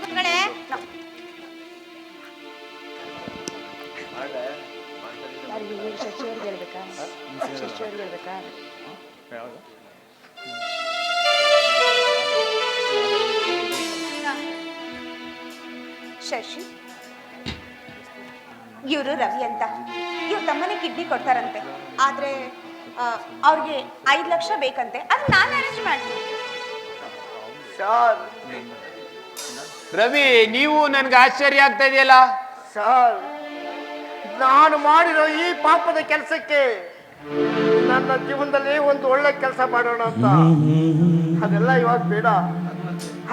ಮಗಳೇ ಶಶಿಯವ್ರಿಗೆ ಹೇಳ್ಬೇಕಾ? ಶಶಿಯವ್ರಿಗೆ ಹೇಳ್ಬೇಕಾ? ಶಶಿ, ಇವರು ರವಿ ಅಂತ ಇವ್ರ ತಮ್ಮನೆ ಕಿಡ್ನಿ ಕೊಡ್ತಾರಂತೆ. ಆದ್ರೆ ಅವ್ರಿಗೆ 5 ಲಕ್ಷ ಬೇಕಂತೆ. ಅದು ನಾನು ಅರೇಂಜ್ ಮಾಡ್ತೀನಿ. ರವಿ, ನೀವು ನನ್ಗೆ ಆಶ್ಚರ್ಯ ಆಗ್ತಾ ಇದೆಯಲ್ಲ ಸರ್. ನಾನು ಮಾಡಿರೋ ಈ ಪಾಪದ ಕೆಲಸಕ್ಕೆ ನನ್ನ ಜೀವನದಲ್ಲಿ ಒಂದು ಒಳ್ಳೆ ಕೆಲಸ ಮಾಡೋಣ ಅಂತ. ಅದೆಲ್ಲ ಇವಾಗ ಬೇಡ.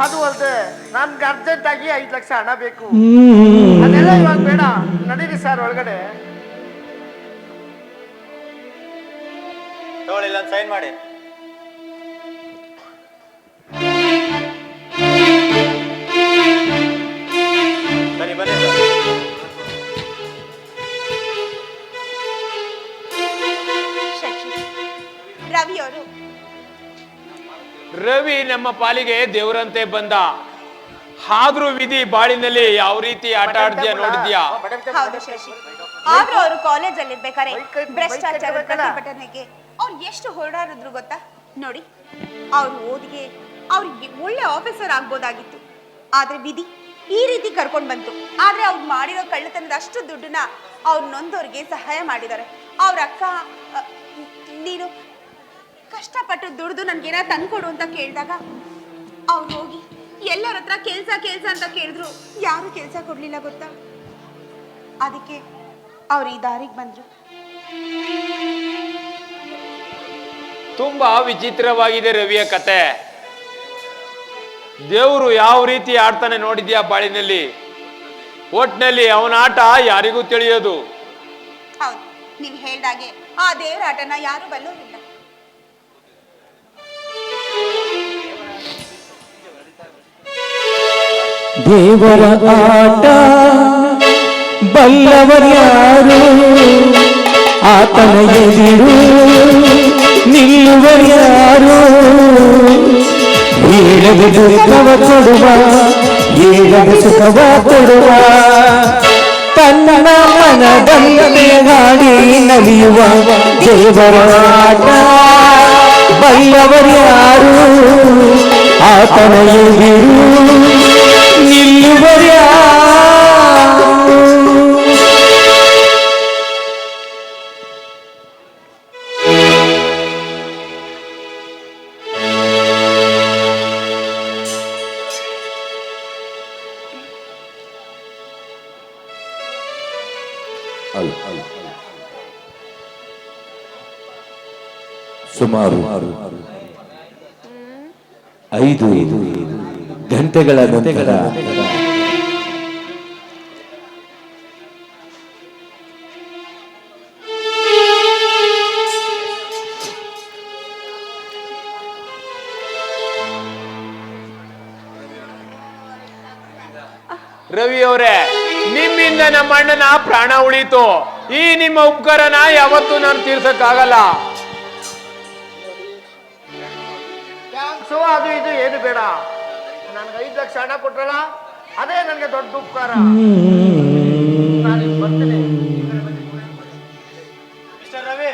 ಅದು ಅಲ್ಲದೆ ನನ್ಗೆ ಅರ್ಜೆಂಟ್ ಆಗಿ 5 ಲಕ್ಷ ಹಣ ಬೇಕು. ಅದೆಲ್ಲ ಇವಾಗ ಬೇಡ. ನಡೀರಿ ಸರ್ ಒಳಗಡೆ. ತಗೊಳ್ಳಿಲ್ಲ ಸೈನ್ ಮಾಡಿ. ಸರಿ ಬನ್ನಿ ಸರ್. ರವಿ ಅವರು ರವಿ ನಮ್ಮ ಪಾಲಿಗೆ ದೇವರಂತೆ ಬಂದ. ಆದ್ರೂ ವಿಧಿ ಬಾಳಿನಲ್ಲಿ ಯಾವ ರೀತಿ ಆಟ ಆಡ್ದ್ಯಾ ನೋಡಿದ್ಯಾ? ಹೌದು ಶಶಿ. ಆದ್ರೂ ಅವರು ಕಾಲೇಜಲ್ಲಿ ಇರ್ಬೇಕಾರೆ ಭ್ರಷ್ಟಾಚಾರ ಪ್ರತಿಭಟನೆಗೆ ಅವ್ರು ಎಷ್ಟು ಹೊರಡಾಡಿದ್ರು ಗೊತ್ತಾ? ನೋಡಿ, ಅವ್ರ ಓದಿಗೆ ಅವ್ರಿಗೆ ಒಳ್ಳೆ ಆಫೀಸರ್ ಆಗ್ಬೋದಾಗಿತ್ತು. ಆದ್ರೆ ವಿಧಿ ಈ ರೀತಿ ಕರ್ಕೊಂಡ್ ಬಂತು. ಆದ್ರೆ ಅವ್ರು ಮಾಡಿರೋ ಕಳ್ಳತನದ ಅಷ್ಟು ದುಡ್ಡನ್ನ ಅವ್ರು ನೊಂದವ್ರಿಗೆ ಸಹಾಯ ಮಾಡಿದ್ದಾರೆ. ಅವ್ರ ಅಕ್ಕ, ನೀನು ಕಷ್ಟಪಟ್ಟು ದುಡ್ದು ನನ್ಗೇನ ತಂದ್ಕೊಡು ಅಂತ ಕೇಳಿದಾಗ ಅವ್ರು ಹೋಗಿ ಎಲ್ಲರ ಹತ್ರ ಕೆಲ್ಸ ಅಂತ ಕೇಳಿದ್ರು. ಯಾರು ಕೆಲ್ಸ ಕೊಡ್ಲಿಲ್ಲ ಗೊತ್ತಾ? ಅದಕ್ಕೆ ಅವ್ರು ಈ ದಾರಿಗೆ ಬಂದ್ರು. ತುಂಬಾ ವಿಚಿತ್ರವಾಗಿದೆ ರವಿಯ ಕತೆ. ದೇವರು ಯಾವ ರೀತಿ ಆಡ್ತಾನೆ ನೋಡಿದ್ಯಾ ಬಾಳಿನಲ್ಲಿ? ಒಟ್ನಲ್ಲಿ ಅವನ ಆಟ ಯಾರಿಗೂ ತಿಳಿಯೋದು. ಹೌದು, ನೀವ್ ಹೇಳ್ದಾಗೆ ಆ ದೇವರ ಆಟನ ಯಾರು ಬಲ್ಲೋರಿಲ್ಲ. ದೇವರ ಆಟ ಬಲ್ಲವರ್ಯಾರು, ಆತನ ಎದುರು ನಿಲ್ಲುವರ್ಯಾರು. ಏಳದ ದುಃಖವ ಕೊಡುವ, ಏಳದ ಸುಖವ ಕೊಡುವ, ತನ್ನ ಮನದಲ್ಲಿ ಹಾಡಿ ನಲಿಯುವ ದೇವರ ಆಟ ಬಲ್ಲವರ್ಯಾರು, ಆತನ ಎದುರು ನಿಲ್ಲುವರ್ಯಾರು. ಸುಮಾರು 5 ಗಂಟೆಗಳ ನಂತರ ರವಿ ಅವರೇ, ನಿಮ್ಮಿಂದ ನಮ್ಮ ಅಣ್ಣನ ಪ್ರಾಣ ಉಳಿತು. ಈ ನಿಮ್ಮ ಉಪಕಾರನ ಯಾವತ್ತೂ ನಾನು ತೀರ್ಸಕ್ಕಾಗಲ್ಲ. ಅದು ಇದು ಏನು ಬೇಡ. ನನ್ಗೆ 5 ಲಕ್ಷ ಹಣ ಕೊಟ್ರಲ್ಲ, ಅದೇ ನನಗೆ ದೊಡ್ಡ ಉಪಕಾರ. ನಾನು ಬರ್ತೀನಿ. ಮಿಸ್ಟರ್ ರವಿ,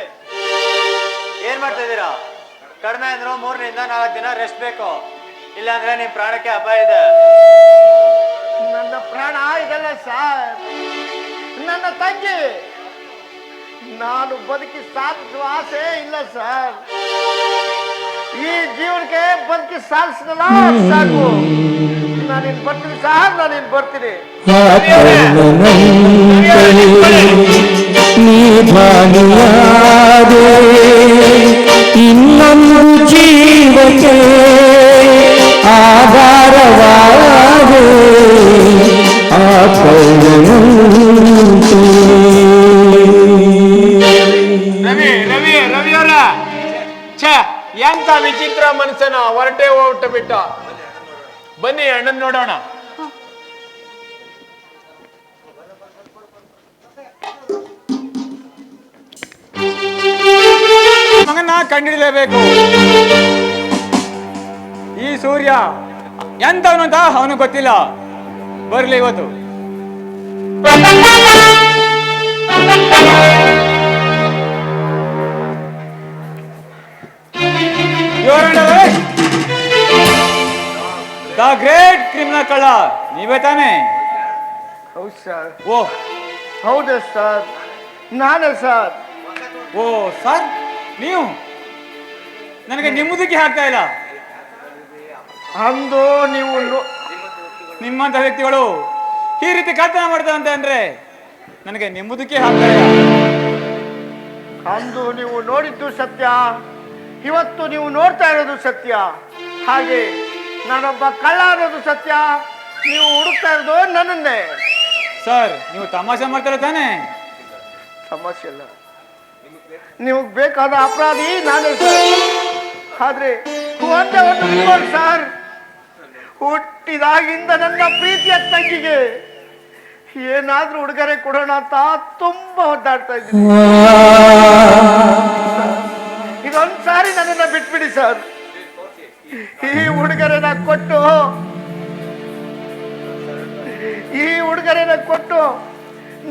ಏನ್ ಮಾಡ್ತಾ ಇದ್ದೀರಾ? ಕಡಿಮೆ ಅಂದ್ರು 3 ರಿಂದ 4 ದಿನ ರೆಸ್ಟ್ ಬೇಕು. ಇಲ್ಲಾಂದ್ರೆ ನಿಮ್ ಪ್ರಾಣಕ್ಕೆ ಅಪಾಯ ಇದೆ. ನನ್ನ ಪ್ರಾಣ ಇದೆಲ್ಲ ಸರ್. ನನ್ನ ತಂಗಿ ನಾನು ಬದುಕಿ ಸಾಧಿಸುವ ಆಸೆ ಇಲ್ಲ ಸರ್. ಈ ಜೀವನಕ್ಕೆ ಬದುಕಿ ಸಾಧಿಸಿದಲ್ಲ ಸಾಕು. ನಾನಿನ್ ಬರ್ತೀನಿ ಸರ್, ನಾನಿನ್ ಬರ್ತೀನಿ. ಇನ್ನೊಂದು ಜೀವಕ್ಕೆ ಆಧಾರವಾದೆ ರವಿ ಅವರ ಎಂತ ವಿಚಿತ್ರ ಮನುಷ್ಯನ ಹೊರಟೆ ಬಿಟ್ಟ. ಬನ್ನಿ ಅಣ್ಣನ್ ನೋಡೋಣ. ಮಗನ ಕಂಡಿಡಲೇಬೇಕು. ಈ ಸೂರ್ಯ ಎಂತವನು ಅಂತ ಅವನು ಗೊತ್ತಿಲ್ಲ. ಬರ್ಲಿ ಇವತ್ತು. ದ ಗ್ರೇಟ್ ಕ್ರಿಮಿನಲ್ ಕಳ್ಳ ನೀವೇ ತಾನೇ? ಹೌದು ಸರ್, ಓ ಹೌದು ಸರ್, ನಾನೇ ಸರ್. ಓ ಸರ್, ನೀವು ನನಗೆ ನಿಮ್ಮದಕ್ಕೆ ಹಾಕ್ತಾ ಇಲ್ಲ. ಅಂದು ನೀವು ನಿಮ್ಮಂತ ವ್ಯಕ್ತಿಗಳು ಈ ರೀತಿ ಕಳ್ತನ ಮಾಡ್ತಾರಂತ ಅಂದ್ರೆ ನನಗೆ ನಿಮ್ಮದಕ್ಕೆ ಹಾಕ್ತಾ ಇಲ್ಲ. ಅಂದು ನೀವು ನೋಡಿದ್ದು ಸತ್ಯ, ಇವತ್ತು ನೀವು ನೋಡ್ತಾ ಇರೋದು ಸತ್ಯ. ಹಾಗೆ ನಾನೊಬ್ಬ ಕಳ್ಳ ಅನ್ನೋದು ಸತ್ಯ, ನೀವು ಹುಡುಕ್ತಾ ಇರೋದು ನನ್ನನ್ನೇ. ಸರ್, ನೀವು ತಮಾಷೆ ಮಾಡ್ತಾರ ತಾನೇ? ಸಮಸ್ಯೆ ಇಲ್ಲ, ನಿಮಗೆ ಬೇಕಾದ ಅಪರಾಧಿ ನಾನೇ ಸರ್. ಆದ್ರೆ ಒಂದೇ ಒಂದು ರಿಪೋರ್ಟ್ ಸರ್, ಹುಟ್ಟಿದಾಗಿಂದ ನನ್ನ ಪ್ರೀತಿಯ ತಂಗಿಗೆ ಏನಾದ್ರೂ ಉಡುಗೊರೆ ಕೊಡೋಣ ಅಂತ ತುಂಬಾ ಒದ್ದಾಡ್ತಾ ಇದ್ದೀನಿ. ಇದೊಂದು ಸಾರಿ ನನ್ನನ್ನ ಬಿಟ್ಬಿಡಿ ಸರ್. ಈ ಉಡುಗೊರೆನ ಕೊಟ್ಟು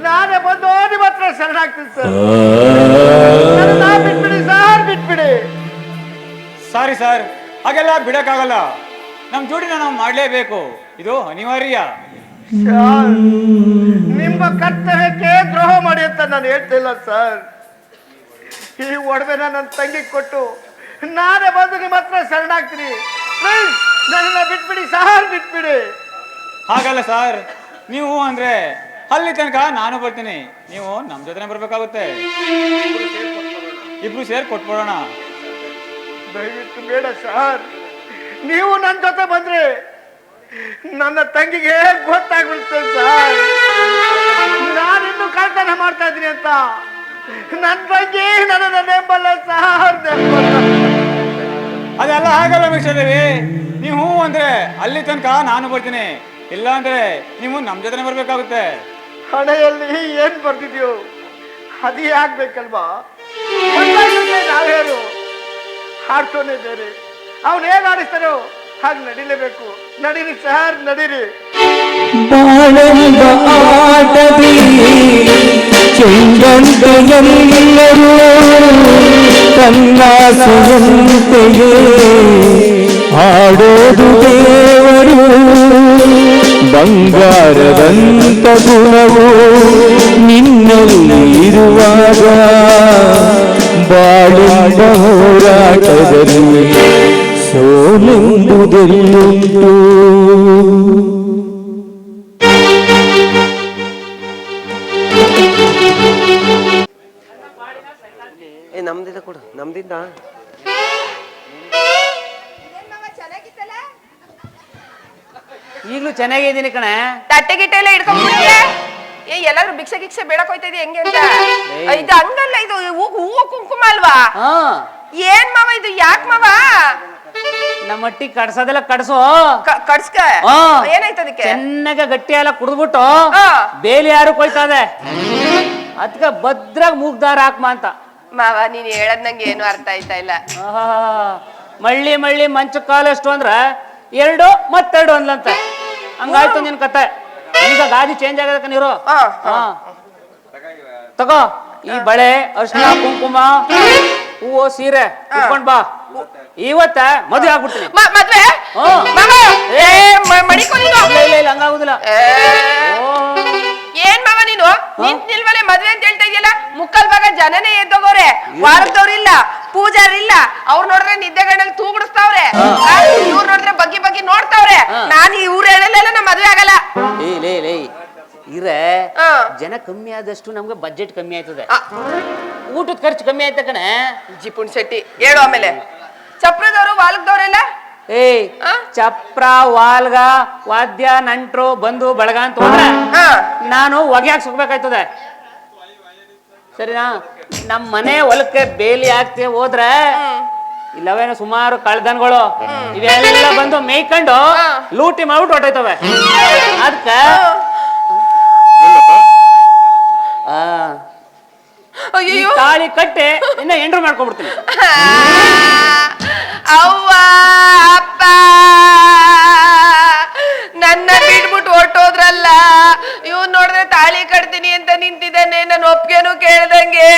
ನಾನೇ ಬಂದು ನಿಮ್ಮ ಹತ್ರ ಶರಣಾಗ್ತೀನಿ ಸರ್. ನನ್ನನ್ನ ಬಿಟ್ಬಿಡಿ ಸರ್, ಬಿಟ್ಬಿಡಿ. ಸಾರಿ ಸರ್, ಹಾಗೆಲ್ಲ ಬಿಡಕ್ಕಾಗಲ್ಲ. ನಮ್ ಜೋಡಿನ ನಾವು ಮಾಡ್ಲೇಬೇಕು, ಇದು ಅನಿವಾರ್ಯ. ಸರ್, ನಿಮ್ಮ ಕರ್ತವ್ಯಕ್ಕೆ ದ್ರೋಹ ಮಾಡಿ ಅಂತ ನಾನು ಹೇಳ್ತಿಲ್ಲ ಸರ್. ಈ ಒಡವೆನ ನನ್ನ ತಂಗಿ ಕೊಟ್ಟು ನಾನೇ ಬಂದು ನಿಮ್ಮ ಹತ್ರ ಶರಣಾಗ್ತೀನಿ. ಪ್ಲೀಸ್ ನನ್ನನ್ನ ಬಿಟ್ಬಿಡಿ ಸರ್, ಬಿಟ್ಬಿಡಿ. ಹಾಗಲ್ಲ ಸರ್, ನೀವು ಅಂದ್ರೆ ಅಲ್ಲಿ ತನಕ ನಾನು ಬರ್ತೀನಿ, ನೀವು ನಮ್ ಜೊತೆ ಬರ್ಬೇಕಾಗುತ್ತೆ. ಇಬ್ರು ಸೇರ್ ಕೊಟ್ಬಿಡೋಣ. ದಯವಿಟ್ಟು ಬೇಡ ಸರ್, ನೀವು ನನ್ನ ಜೊತೆ ಬಂದ್ರೆ ನನ್ನ ತಂಗಿಗೆ ಗೊತ್ತಾಗ್ಬಿಡ್ತೇನೆ ಸರ್ ನಾನಿನ್ನು ಕಳ್ತನ ಮಾಡ್ತಾ ಇದ್ದೀನಿ ಅಂತ. ನನ್ನ ತಂಗಿ ನನ್ನ ನೆಂಬಲ್ಲ ಸರ್, ನೆಂಬಲ್ಲ. ಅದೆಲ್ಲ ಆಗಲ್ಲ ಮಿಸ್ಟರ್ ದೇವಿ. ನೀವು ಅಂದ್ರೆ ಅಲ್ಲಿ ತನಕ ನಾನು ಬರ್ತೀನಿ, ಇಲ್ಲ ಅಂದ್ರೆ ನೀವು ನಮ್ ಜೊತೆ ಬರ್ಬೇಕಾಗುತ್ತೆ. ಹಣೆಯಲ್ಲಿ ಏನ್ ಬರ್ತಿದ್ಯೋ ಅದೇ ಆಗ್ಬೇಕಲ್ವಾ? ನಾವ್ಯಾರು ಹಾಡ್ಸೋನೇ ಬೇರೆ, ಅವನು ಹೇಗೆ ಆಡಿಸ್ತಾರೋ ಹಾಗೆ ನಡಿಲೇಬೇಕು. ನಡೀರಿ ಸರ್, ನಡೀರಿ. ಬಾಳೆಂಬ ಆಟದಿ ಚೆಂಡಂತೆಯೆಲ್ಲರೂ ಕನ್ನಾಸೆಯಂತೆಯೇ ಆಡೋದು ದೇವರು. ಬಂಗಾರದಂತ ಗುಣವು ನಿನ್ನಲ್ಲಿ ಇರುವಾಗ ಬಾಳೆಂಬ ಹೋರಾಟದಲ್ಲಿ ಸೋಲೆಂಬುದೆಲ್ಲುಂಟು. ನಮ್ದಿದ ಕೊಡು, ನಮ್ದಿದ್ದ ಈಗಲೂ ಚೆನ್ನಾಗಿದ್ದೀನಿ ಕಣೆ. ತಟ್ಟೆ ಗಿಟ್ಟೆ ಎಲ್ಲ ಇಟ್ಕೊಂಡ್ಬಿಟ್ಟಿದ್ಯಾ? ಎಲ್ಲಾದ್ರೂ ಭಿಕ್ಷೆ ಗಿಕ್ಷೆ ಬೇಡಕ್ ಹೋಯ್ತಾ ಇದೀಯ ಹೆಂಗೆ ಅಂತ? ಇದು ಹಂಗಲ್ಲ, ಇದು ಹೂವು ಕುಂಕುಮ ಅಲ್ವಾ? ಏನ್ ಮಾವ ಇದು? ಯಾಕ್ ಮಾವ? ನಮ್ಮ ಅಟ್ಟಿ ಕಡ್ಸೋದೆಲ್ಲ ಕಡ್ಸೋ. ಕಡ್ಸ್ಕ ಏನಾಯ್ತು ಅದಕ್ಕೆ? ಚೆನ್ನಾಗ ಗಟ್ಟಿ ಎಲ್ಲ ಕುಡಿದ್ಬಿಟ್ಟು ಬೇಲಿ ಯಾರು ಕೊಯ್ತದೆ, ಅದ್ಕ ಭದ್ರಾಗ ಮೂಗ್ದಾರ ಹಾಕ್ಮ ಅಂತ. ಮಾವ ನೀನ್ ಹೇಳದ್ ನಂಗೆ ಏನು ಅರ್ಥ ಆಯ್ತಾ ಇಲ್ಲ. ಮಳ್ಳಿ ಮಳ್ಳಿ ಮಂಚ ಕಾಲಷ್ಟು ಅಂದ್ರ 2 ಮತ್ತೆರಡು ಅಂದ್ಲಂತ. ಹಂಗಾಯ್ತು ನಿನ್ ಕತೆ. ಈಗ ಗಾದಿ ಚೇಂಜ್ ಆಗದಕ್ಕ ನೀರು. ತಗೋ ಈ ಬಳೆ, ಅರ್ಶಿನ, ಕುಂಕುಮ, ಹೂವು, ಸೀರೆ ಉಟ್ಕೊಂಡ್ ಬಾ. ಇವತ್ತ ಮದುವೆ ಆಗ್ಬಿಡ್ತೀನಿ. ಮದ್ವೆ ಇಲ್ಲ ಹಂಗಾಗುದಿಲ್ಲ. ಏನ್ ಮಾವ ನೀನು ನಿಲ್ವಲೆ ಮದ್ವೆ ಅಂತ ಹೇಳ್ತಾ ಇದೆಯಲ್ಲ? ಮುಕ್ಕಲ್ ಭಾಗ ಜನನೇ ಎದ್ದೋಗೋರೆ, ವಾರದವ್ರಿಲ್ಲ, ಪೂಜಾರಿಲ್ಲ. ಅವ್ರು ನೋಡಿದ್ರೆ ನಿದ್ದೆಗಣ್ಣಲ್ಲಿ ತೂಗುಡಿಸ್ತಾವ್ರೆ, ಇವ್ರು ನೋಡಿದ್ರೆ ಬಗ್ಗಿ ಬಗ್ಗಿ ನೋಡ್ತಾವ್ರೆ. ನಾನು ಇವ್ರ ಹೇಳಲೆಲ್ಲ ನಾ ಮದ್ವೆ ಆಗಲ್ಲ. ಇರೇ ಜನ ಕಮ್ಮಿ ಆದಷ್ಟು ನಮ್ಗೆ ಬಜೆಟ್ ಕಮ್ಮಿ ಆಯ್ತದೆ, ಊಟದ ಖರ್ಚು ಕಮ್ಮಿ ಆಯ್ತ ಕಣೆ. ಜಿಪುಣ್ ಶೆಟ್ಟಿ ಹೇಳು. ಆಮೇಲೆ ಚಪ್ರದವ್ರು ವಾಲ್ಗದವ್ರೆಲ್ಲ ಚಪ್ರ, ವಾಲ್ಗ, ವಾದ್ಯ, ನಂಟ್ರು, ಬಂಧು ಬಳಗ ಅಂತ ಹೋದ್ರೆ ನಾನು ಹೊಗೆ ಹಾಕಿ ಸುಗ್ಬೇಕಾಯ್ತದೆ. ಸರಿನಾ? ನಮ್ ಮನೆ ಹೊಲಕ್ಕೆ ಬೇಲಿ ಹಾಕ್ತಿ ಹೋದ್ರೆ ಇಲ್ಲವೇನೋ ಸುಮಾರು ಕಳ್ದನ್ಗಳು ಇವೆಲ್ಲ ಬಂದು ಮೇಯ್ಕೊಂಡು ಲೂಟಿ ಮಾಡ್ಬಿಟ್ಟು ಹೊಟ್ಟೈತವೆ. ಅದಕ್ಕ ತಾಳಿ ಕಟ್ಟೆ ಇನ್ನ ಎಂಡ್ರು ಮಾಡ್ಕೊಂಡ್ಬಿಡ್ತೀನಿ. ಅವ್ವ ಅಪ್ಪ ನನ್ನ ಬಿಟ್ಬಿಟ್ಟು ಹೊಟ್ಟೋದ್ರಲ್ಲ. ಏನು ಕೇಳ್ದಂಗೆ.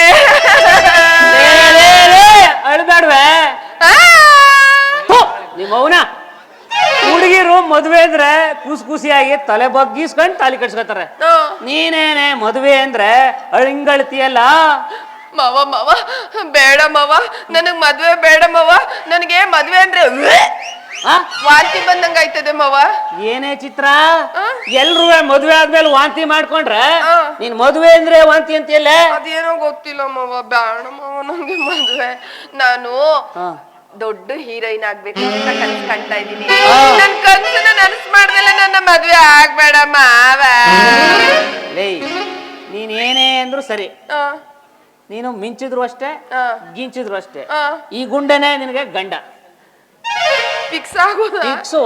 ಅಳ್ಬೇಡ್ವೆ ನಿಮ್ಮ ಅವನ. ಹುಡುಗಿರು ಮದುವೆ ಅಂದ್ರೆ ಖುಷಿಯಾಗಿ ತಲೆ ಬಗ್ಗಿಸ್ಕೊಂಡು ತಾಲಿ ಕಟ್ಸ್ಕೊತಾರೆ. ನೀನೇನೆ ಮದುವೆ ಅಂದ್ರೆ ಅಳಿಂಗಳತಿಯಲ್ಲ. ಮಾವ ಮಾವ ಬೇಡ ಮಾವ, ನನಗ್ ಮದ್ವೆ ಬೇಡ ಮಾವ. ನನಗೆ ಮದ್ವೆ ಅಂದ್ರೆ ವಾಂತಿ ಬಂದಂಗ ಆಯ್ತದೆ ಮಾವ. ಏನೇ ಚಿತ್ರ, ಎಲ್ರೂ ಮದುವೆ ಆದ್ಮೇಲೆ ವಾಂತಿ ಮಾಡ್ಕೊಂಡ್ರೆ ನೀನ್ ಮದುವೆ ಅಂದ್ರೆ ವಾಂತಿ ಅಂತೀಯಲ್ಲ. ಅದೇನೋ ಗೊತ್ತಿಲ್ಲ ಮಾವ, ಬೇಡ ಮಾವ ನಂಗೆ ಮದ್ವೆ. ನಾನು ದೊಡ್ಡ ಹೀರೋಯಿನ್ ಆಗ್ಬೇಕು ಅಂತ ಕನ್ಸ್ ಕಾಣ್ತಾ ಇದ್ದೀನಿ. ನನ್ ಕನ್ಸನ್ನ ನನಸ್ ಮಾಡ್ದಲ್ಲ ನನ್ನ ಮದ್ವೆ ಆಗ್ಬೇಡ ಮಾವ. ನೀನ್ ಏನೇ ಅಂದ್ರು ಸರಿ, ನೀನು ಮಿಂಚಿದ್ರು ಅಷ್ಟೇ ಗಿಂಚಿದ್ರು ಅಷ್ಟೇ, ಈ ಗುಂಡನೆ ನಿನಗೆ ಗಂಡ ಫಿಕ್ಸ್ ಆಗೋದ. ಫಿಕ್ಸು.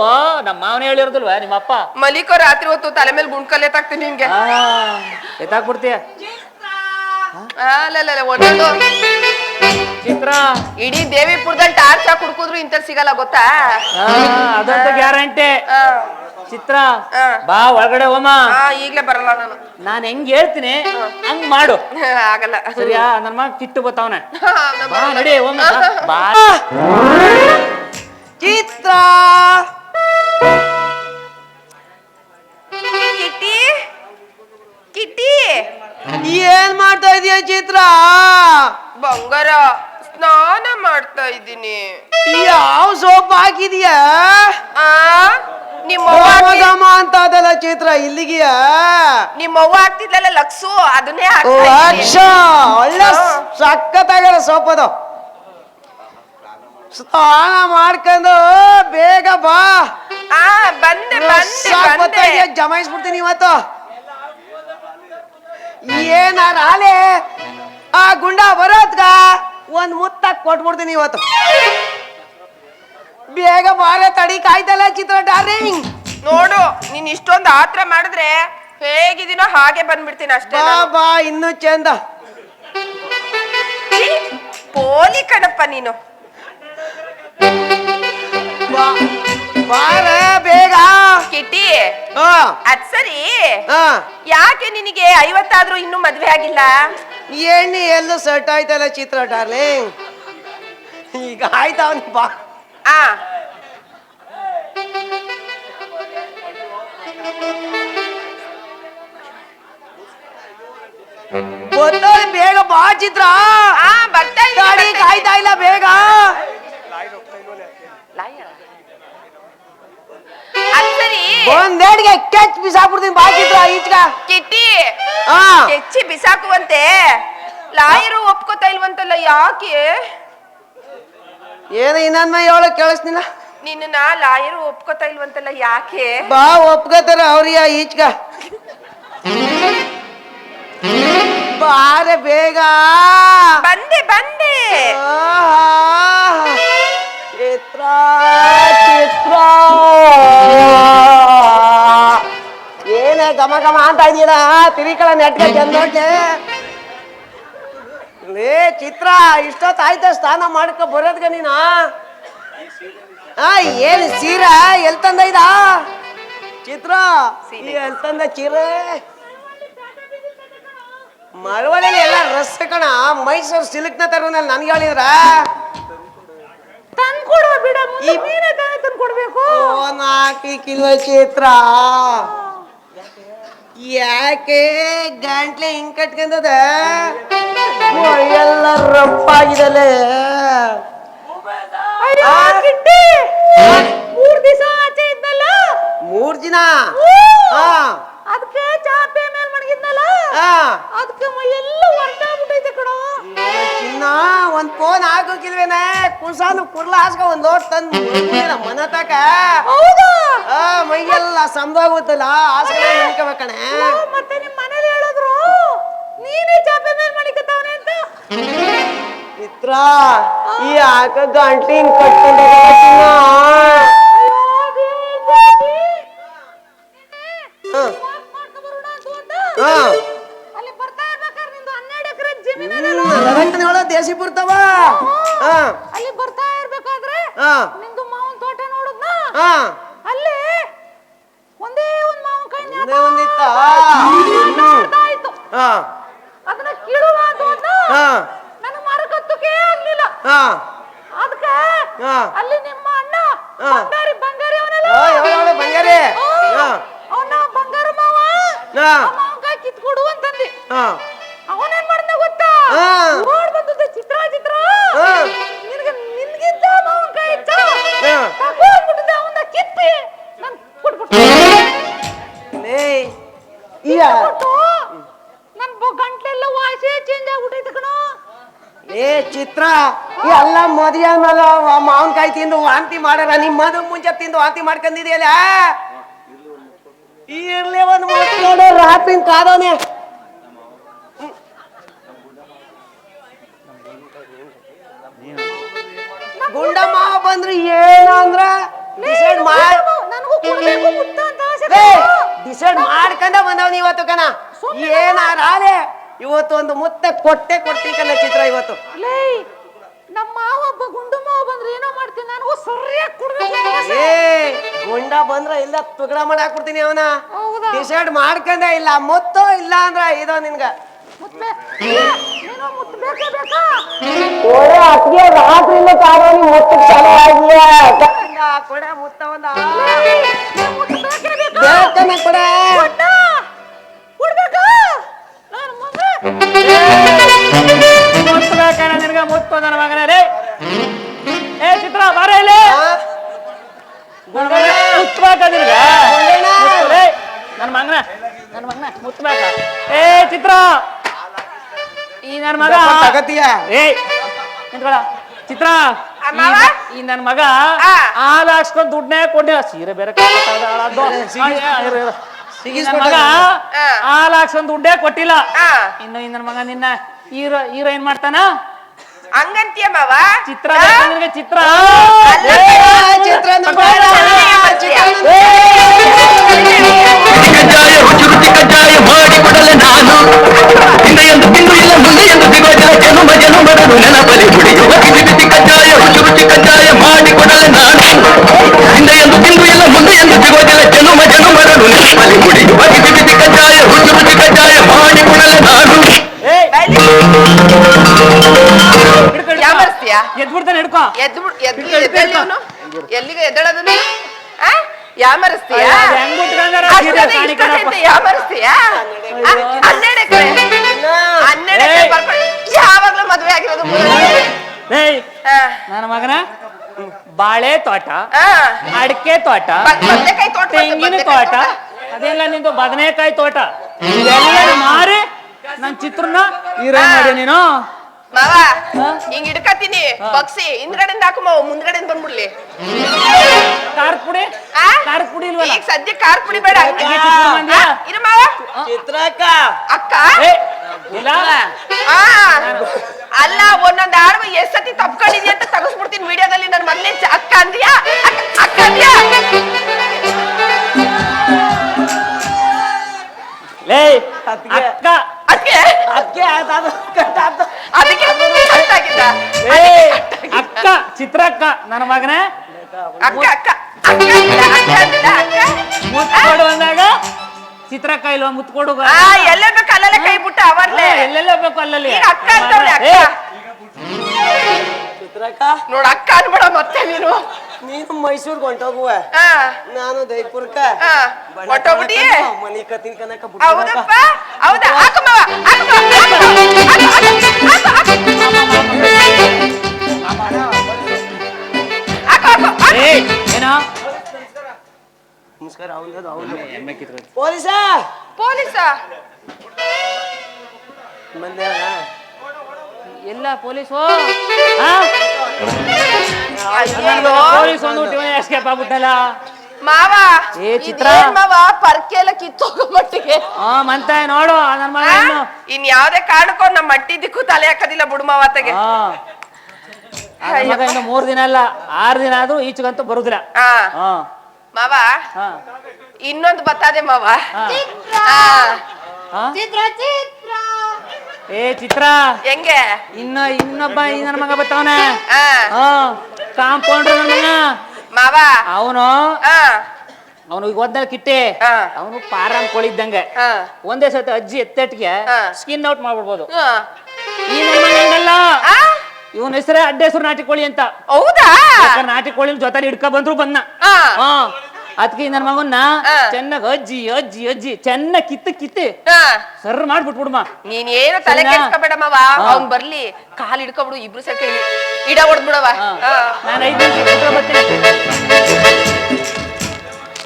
ನಮ್ಮ ಮಾವನ ಹೇಳಿರೋದಿಲ್ವ ನಿಮ್ಮಪ್ಪ? ಮಲಿಕೋ ರಾತ್ರಿ ಹೊತ್ತು ತಲೆ ಮೇಲೆ ಗುಂಡ್ಕಲ್ ಎತ್ತಾಕ್ತೀನಿ ನಿನ್ಗೆ. ಎತ್ತಾಕ್ಬಿಡ್ತೀಯ? ಅಲ್ಲ ಒಂದೊಂದು ಚಿತ್ರ ಇಡೀ ದೇವಿಪುರದಲ್ಲಿ ಟಾರ್ಚ್ ಹಾಕಿ ಹುಡುಕಿದ್ರು ಇಂತ ಸಿಗಲ್ಲ ಗೊತ್ತಾ? ಅದಂತ ಗ್ಯಾರಂಟಿ. ಚಿತ್ರ ಬಾ ಒಳಗಡೆ ಹೋಮ. ಈಗ್ಲೇ ಬರಲ್ಲ ನಾನು. ನಾನ್ ಹೆಂಗ್ ಹೇಳ್ತೀನಿ ಹಂಗ್ ಮಾಡು. ಆಗಲ್ಲ ಸರಿಯಾ? ನನ್ ಮಗ ಕಿಟ್ಟು ಬತ್ತಾವನೆ. ಬಾ ನಡಿ ಹೋಮ. ಬಾ ಚಿತ್ರ ಕಿಟ್ಟಿ ಕಿಟ್ಟಿ ಏನ್ ಮಾಡ್ತಾ ಇದೀಯ ಚಿತ್ರ? ಬಂಗಾರ ಸ್ನಾನ ಮಾಡ್ತಾ ಇದ್ದೀನಿ. ಯಾವ ಸೋಪ್ ಹಾಕಿದೀಯ? ನಿಮ್ಮ ಅಂತ ಅದಲ್ಲ ಚಿತ್ರ, ಇಲ್ಲಿಗೆಯ ನಿಮ್ಮವ್ವ ಆಗ್ತಿದ್ಲಲ್ಲ ಲಕ್ಸು, ಅದನ್ನೇ ಒಳ್ಳೆ ಸಕ್ಕತ್ತಾಗಲ್ಲ ಸೋಪ್ ಅದು. ಸ್ನಾನ ಮಾಡ್ಕೊಂಡು ಬೇಗ ಬಾ. ಬಂದೆ ಬಂದೆ ಜಮಾಯಿಸ್ಬಿಡ್ತೀನಿ ಇವತ್ತು. ಏನಾರಾಲೆ ಆ ಗುಂಡ ಬರೋದ್ಗ ಒಂದ್ ಮುತ್ತ ಕೊಟ್ಬಿಡ್ತೀನಿ ಇವತ್ತು. ಬೇಗ ಬಾರ, ತಡಿ ಕಾಯ್ತಲ್ಲ ಚಿತ್ರ ಡಾರ್ಲಿಂಗ್. ನೋಡು, ನೀನ್ ಇಷ್ಟೊಂದು ಆತ್ರ ಮಾಡಿದ್ರೆ ಹೇಗಿದ್ದೀನೋ ಹಾಗೆ ಬಂದ್ಬಿಡ್ತೀನಿ ಅಷ್ಟೇ. ಬಾ ಇನ್ನು ಚಂದ. ಪೋಲಿ ಕಣಪ್ಪ ನೀನು. ಬಾರ ಬೇಗ ಕಿಟ್ಟಿ. ಅದ್ ಸರಿ, ಯಾಕೆ ನಿನಗೆ 50 ಆದ್ರೂ ಇನ್ನೂ ಮದ್ವೆ ಆಗಿಲ್ಲ? ಎಣ್ಣೆ ಎಲ್ಲೂ ಸೆಟ್ ಆಯ್ತಲ್ಲ ಚಿತ್ರ ಡಾರ್ಲಿಂಗ್. ಈಗ ಆಯ್ತಾವ್ ಬಾ. ಬೇಗ ಬಾ ಚಿತ್ರ. ಗಾಡಿ ಕಾಯ್ತಾ ಇಲ್ಲ, ಬೇಗ. ಒಂದೇಡ್ಗೆ ಕೆಚ್ ಬಿಸಾಕ್ಬಿಡ್ತೀನಿ, ಬಾ ಚಿತ್ರ ಈಚಗ. ಕಿಟ್ಟಿ ಕೆಚ್ಚಿ ಬಿಸಾಕುವಂತೆ ಲಾಯರು ಒಪ್ಕೋತಾ ಇಲ್ವಂತಲ್ಲ, ಯಾಕೆ? ಏನು ಇನ್ನೊಂದ್ ಹೇಳಕ್ ಕೇಳಿಸ್ನಿಲ್ಲ. ನಿನ್ನ ಲಾಯರು ಒಪ್ಕೋತಾ ಇಲ್ವಂತಲ್ಲ, ಯಾಕೆ? ಬಾ ಒಪ್ಕೋತಾರ ಅವ್ರಿಯ ಈಚಗ. ಬಾರೆ ಬೇಗ. ಬಂದೆ ಬಂದೆ. ಚಿತ್ರ ಚಿತ್ರ ಏನೇ ಘಮ ಘಮ ಅಂತ ಇದೀನ ತಿರಿಕಳ ನೆಟ್ಗೆ ಚಂದೋಡ್ಲೆ. ಲೇ ಚಿತ್ರ, ಇಷ್ಟೊತ್ತಾಯ್ತ ಸ್ನಾನ ಮಾಡ್ಕೊ ಬರೋದ್ಗ ನೀನ. ಏನ್ ಸೀರೆ ಎಲ್ ತಂದ ಇದ? ಚಿತ್ರ ಎಲ್ ತಂದ ಚೀರೆ? ಮಳವಳ್ಳಿ ಎಲ್ಲ ರಸ್ ಕಣ, ಮೈಸೂರು ಸಿಲ್ಕ್ನ ತರೋನಲ್ಲಿ ನನ್ಗೆ ಹೇಳಿದ್ರ ತಂದ್ಕೊಡುವ ಬಿಡ, ನೀನೇ ತಾನೇ ತಂದ್ಕೊಡ್ಬೇಕು. 4 ಕಿಲೋ ಚಿತ್ರ. ಯಾಕೆ ಗಂಟ್ಲೆ ಹಿಂಗ್ ಕಟ್ಕೊಂಡದ? ಎಲ್ಲ ರಪ್ಪಾಗಿದಲೆ. 3 ದಿವಸ ಆಚೆ ಇದ್ನಲ್ಲ. 3 ದಿನ? ಅದಕ್ಕೆ ಚಾಪೆ ಮೇಲೆ ಮಡಗಿದ್ನಲ್ಲ, ಅದಕ್ಕೆ ಮೈಯೆಲ್ಲ ಹೊರಟಾಗ್ಬಿಟ್ಟೈತೆ ಕಣೋ. ಚಿನ್ನ ಒಂದ್ ಫೋನ್ ಹಾಕೋಕಿಲ್ವೇನೆ? ಕುಸಾನು ಕುರ್ಲ ಹಾಸ್ಕ ಒಂದ್ ಲೋಟ್ ತಂದು ಮನ ತಕ. ಹೌದಾ? ಮೈಯೆಲ್ಲ ಸಮದಾಗುತ್ತಲ್ಲ, ಹಾಸ್ಕ ಮನಿಕಬೇಕಣೆ. ಮತ್ತೆ ನಿಮ್ ಮನೇಲಿ ಹೇಳಿದ್ರು ನೀನೇ ಚಾಪೆ ಮೇಲೆ ಮಡಿಕತಾವನೆ ಅಂತ. ಚಿತ್ರ ಯಾಕ ಗಂಟಿನ್ ಕಟ್ಕೊಂಡಿರ? ಅಲ್ಲಿ ಬರ್ತಾ ಇರ್ಬೇಕಾದ್ರೆ ನಿಂದು 12 ಎಕರೆ ಜಮೀನು ದೇಸಿ ಬರ್ತಾವ. ಅಲ್ಲಿ ಬರ್ತಾ ಇರ್ಬೇಕಾದ್ರೆ ನಿಂದು ಮಾವನ್ ತೋಟ ನೋಡುದ್ನ, ಅಲ್ಲಿ ಒಂದೇ ಒಂದ್ ಮಾವಿನಕಾಯಿ ಒಂದಿತ್ತ. ಆಯ್ತು. ಅದನ್ನ ಕೀಳು ನನಗೆ ಮಾರಕತ್ತಕ್ಕೆ ಆಗ್ಲಿಲ್ಲ. ಅದಕ್ಕೆ ಅಲ್ಲಿ ನಿಮ್ಮ ಅಣ್ಣ ಬಂಗಾರಿ ಅವನಲ್ಲ ಬಂಗಾರಿ ಅವನ ಬಂಗಾರ ಮಾವ ಮಾವಕಾಯಿ ಕಿತ್ಕೊಡು ಅಂತಂದಿ. ಅವನೇನ್ ಮಾಡ್ದ ಗೊತ್ತಾ? ಓಡ್ ಬಂದದ್ದು ಚಿತ್ರ ನಿನ್ಗಿಂತ ಮಾವಕಾಯಿ ಇತ್ತ ತಗೊಂಡ್ಬಿಟ್ಟಿದ್ದ ಅವನ್ನ ಕಿತ್ತಿ ನನ್ ಕೊಟ್ಬಿಟ್ಟು ನನ್ ಗಂಟ್ಲೆಲ್ಲ ವಾಸೆ ಚೇಂಜ್ ಆಗ್ಬಿಟ್ಟೈತೆ ಕಣ. ಚಿತ್ರ ಎಲ್ಲ ಮದುವೆ ಆದ್ಮೇಲೆ ಮಾವಿನಕಾಯಿ ತಿಂದು ವಾಂತಿ ಮಾಡಾರ. ನಿಮ್ ಮದುವೆ ಮುಂಚೆ ತಿಂದು ವಾಂತಿ ಮಾಡ್ಕೊಂಡಿದ್ಯಲ್ಲ. ಇರ್ಲಿ ಒಂದ್ ಮಾತಾಡೋ ರಾತ್ರಿ ಕಾದವನೆ. ಗುಂಡ ಮಾವ ಬಂದ್ರು ಏನಂದ್ರ ಡಿಸೈಡ್ ಡಿಸೈಡ್ ಮಾಡ್ಕೊಂಡ ಬಂದವನಿ ಇವತ್ತು ಕಣ. ಏನಾರೇ ಇವತ್ತು ಒಂದು ಮುತ್ತೆ ಕೊಡ್ತೀನಿ ಕಣ ಚಿತ್ರ ಇವತ್ತು. ನಮ್ಮ ಮಾವ ಒಬ್ಬ ಗುಂಡು ಮಾವ ಬಂದ್ರೆ ಏನೋ ಮಾಡ್ತೀನಿ, ನನಗೂ ಸರಿಯಾಗಿ ಕೊಡ್ಬೇಕು. ಗುಂಡ ಬಂದ್ರ ಇಲ್ಲ ತುಗಡ ಮಾಡಾಕ್ಬಿಡ್ತೀನಿ ಅವನ. ಡಿಸೈಡ್ ಮಾಡ್ಕೊಂಡೆ ಇಲ್ಲ ಮುತ್ತು ಇಲ್ಲ ಅಂದ್ರ ಇದೋ ನಿನ್ಗ ರಾತ್ರಿಯಿಂದ ಕೊಡ ಮುತ್ತ ಒಂದ ಕೊಡ ನಿನಗ ಮುತ್ತು ನನ್ನ ಮಗನ ರೇ. ಏ ಚಿತ್ರ ಬಾರ ಇಲ್ಲಿ ಮುತ್ತಬೇಕ ನಿನಗ ನನ್ನ ಮಗನ ಮುತ್ತಬೇಕ. ಏ ಚಿತ್ರ ಈ ನನ್ನ ಮಗ ಏ ನಿಂತ್ಕೊಳ ಚಿತ್ರ ಈ ನನ್ನ ಮಗ ಹಾಲು ಹಾಕ್ಸ್ಕೊಂಡ್ ದುಡ್ಡನ್ನೇ ಕೊಟ್ಟಿಲ್ಲ. ಸೀರೆ ಬೇರೆ ಮಗ ಹಾಲು ಹಾಕ್ಸ್ಕೊಂಡ್ ದುಡ್ಡೇ ಕೊಟ್ಟಿಲ್ಲ. ಇನ್ನು ಈ ನನ್ನ ಮಗ ನಿನ್ನ ಹೀರೋ ಏನ್ ಮಾಡ್ತಾನ ಹಂಗಂತೀಯ ಮಾವ? ಚಿತ್ರ ಚಿತ್ರ ಎದ್ಬಿಡ್ತಾನೆ ಹಿಡ್ಕೊ. ಎಲ್ಲಿಗೆ ಎದ್ದಳದು ಯಾಮರಿಸ್ತೀಯ? ಯಾವಾಗ್ಲೂ ಮದ್ವೆ ಆಗಿರೋದು ನನ್ನ ಮಗನ ಬಾಳೆ ತೋಟ, ಅಡಿಕೆ ತೋಟ, ತೆಂಗಿನ ತೋಟ, ಅದೆಲ್ಲ ನಿಂದು ಬದನೆಕಾಯಿ ತೋಟ ಎಲ್ಲ ಮಾರಿ ನನ್ ಚಿತ್ರನ ಹೀರೋ ಮಾಡಿ ನೀನು. ಮಾವ ಹಿಂಗ್ ಹಿಡ್ಕತೀನಿ ಬಗ್ಸಿ ಹಿಂದ್ಗಡೆಯಿಂದ ಹಾಕು ಮಾವ, ಮುಂದ್ಗಡೆಯಿಂದ ಬಂದ್ಬಿಡ್ಲಿ. ಖಾರದ ಪುಡಿ ಇಲ್ವಲ್ಲ ಈಗ ಸದ್ಯ ಖಾರ ಪುಡಿ ಬೇಡ. ಇರು ಮಾವ. ಚಿತ್ರಕ್ಕ ಅಕ್ಕ ಇಲ್ಲ ಅಲ್ಲ, ಒಂದೊಂದ್ ಆಡ್ವ ಎಷ್ಟ್ ಸತಿ ತಪ್ಕೊಂಡಿದ್ಯಾ ಅಂತ ತಗಸ್ಬಿಡ್ತೀನಿ ವಿಡಿಯೋದಲ್ಲಿ. ನನ್ ಮಗ್ನೇ ಅಕ್ಕ ಅಂದ್ಯಾ ಅಕ್ಕ ಅಂದ್ಯಾ? ಲೇ ಅಕ್ಕ ಅದಕ್ಕೆ ಅಕ್ಕ ಚಿತ್ರಕ್ಕ ನನ್ನ ಮಗನೇ ಮುತ್ಕೊಡು ಅಂದಾಗ ಚಿತ್ರಕ್ಕ ಇಲ್ವಾ ಮುತ್ಕೊಡು. ಎಲ್ಲೇ ಬೇಕು ಅಲ್ಲಲ್ಲೇ ಕೈ ಬಿಟ್ಟು ಅವರ್ಲೆ ಎಲ್ಲೆಲ್ಲ ಬೇಕು ಅಲ್ಲಲ್ಲಿ ಅಕ್ಕ ಅಂತವ್ರೆ. ಚಿತ್ರಕ್ಕ ನೋಡ ಅಕ್ಕ ಅನ್ಬೇಡ ಮತ್ತೆ ನೀನು ಮೈಸೂರ್ಗೆ ಹೊಂಟೋಗುವ, ನಾನು ದೈಪುರ್ಕ ಹೊಟ್ಟೋಗ್ಬಿಟ್ಟಿ ಮನಿ ಕತ್ತಿನ ಕನಕ. ಹೌದಪ್ಪ ಹೌದಾ? ಹಾಕಮ್ಮವ ಏನೋ ನಮಸ್ಕಾರ. ಪೊಲೀಸ ಪೊಲೀಸ ಎಲ್ಲ ಪೊಲೀಸು ಪೊಲೀಸ್ ಒಂದು ಎಸ್ಕೇಪ್ ಆಗ್ಬಿಟ್ಟಲ್ಲ ಮಾವ. ಏ ಚಿತ್ರ ಮಾವ ಪರ್ಕೆ ಎಲ್ಲ ಕಿತ್ತೋಗೋ ಮಟ್ಟಿಗೆ ಮಂತ ನೋಡು ನನ್ನ ಮಗ ಇನ್ ಯಾವ್ದೇ ಕಾರಣಕ್ಕೂ ನಮ್ಮ ಮಟ್ಟಿ ದಿಕ್ಕು ತಲೆ ಹಾಕೋದಿಲ್ಲ ಬಿಡು ಮಾವತ್ತಗೆ. ಇನ್ನು 3 ದಿನ ಅಲ್ಲ 6 ದಿನ ಆದ್ರೂ ಈಚೆಗಂತೂ ಬರುದಿಲ್ಲ. ಮಾವ ಇನ್ನೊಂದು ಬತ್ತಾದೆ ಮಾವ. ಏ ಚಿತ್ರ ಹೆಂಗೆ ಇನ್ನೊಬ್ಬ ನನ್ನ ಮಗ ಬರ್ತಾವನ ಕಾಂಪೌಂಡ್ರ್ ನನ್ನ ಮಗ ಮಾವ. ಅವನು ಈಗ ಒದ್ದಲ್ಲಿ ಕಿಟ್ಟೆ ಅವನು ಪಾರ ಅನ್ಕೊಳ್ಳಿದ್ದಂಗೆ ಒಂದೇ ಸತಿ ಅಜ್ಜಿ ಎತ್ತೆಟ್ಗೆ ಸ್ಕಿನ್ ಔಟ್ ಮಾಡ್ಬಿಡ್ಬೋದು. ಈ ನನ್ನ ಮಗ ಅಲ್ಲ ಆ? ಇವನ ಹೆಸರೇ ಅಡ್ಡ ಹೆಸರು ನಾಟಿ ಕೋಳಿ ಅಂತ. ಹೌದಾ? ನಾಟಿ ಕೋಳಿ ಜೊತೆ ಹಿಡ್ಕ ಬಂದ್ರು ಬಂದ. ಆ. ಅದಕ್ಕೆ ನನ್ನ ಮಗನ್ನ ಚೆನ್ನಾಗ್ ಅಜ್ಜಿ ಅಜ್ಜಿ ಅಜ್ಜಿ ಚೆನ್ನಾಗ್ ಕಿತ್ತು ಆ. ಸರ್ ಮಾಡ್ಬಿಟ್ಬಿಡ್ಮ. ನೀನ್ ಏನು ತಲೆ ಕೆಡ್ಸ್ಕೊಬೇಡಮ್ಮವ, ಅವ್ನ್ ಬರ್ಲಿ ಕಾಲ್ ಹಿಡ್ಕೊಬಿಡು, ಇಬ್ರು ಸೇರ್ಕ ಇಡ ಹೊಡ್ಬಿಡವ. ನಾನು 5 ನಿಮಿಷ ಬರ್ತೀನಿ.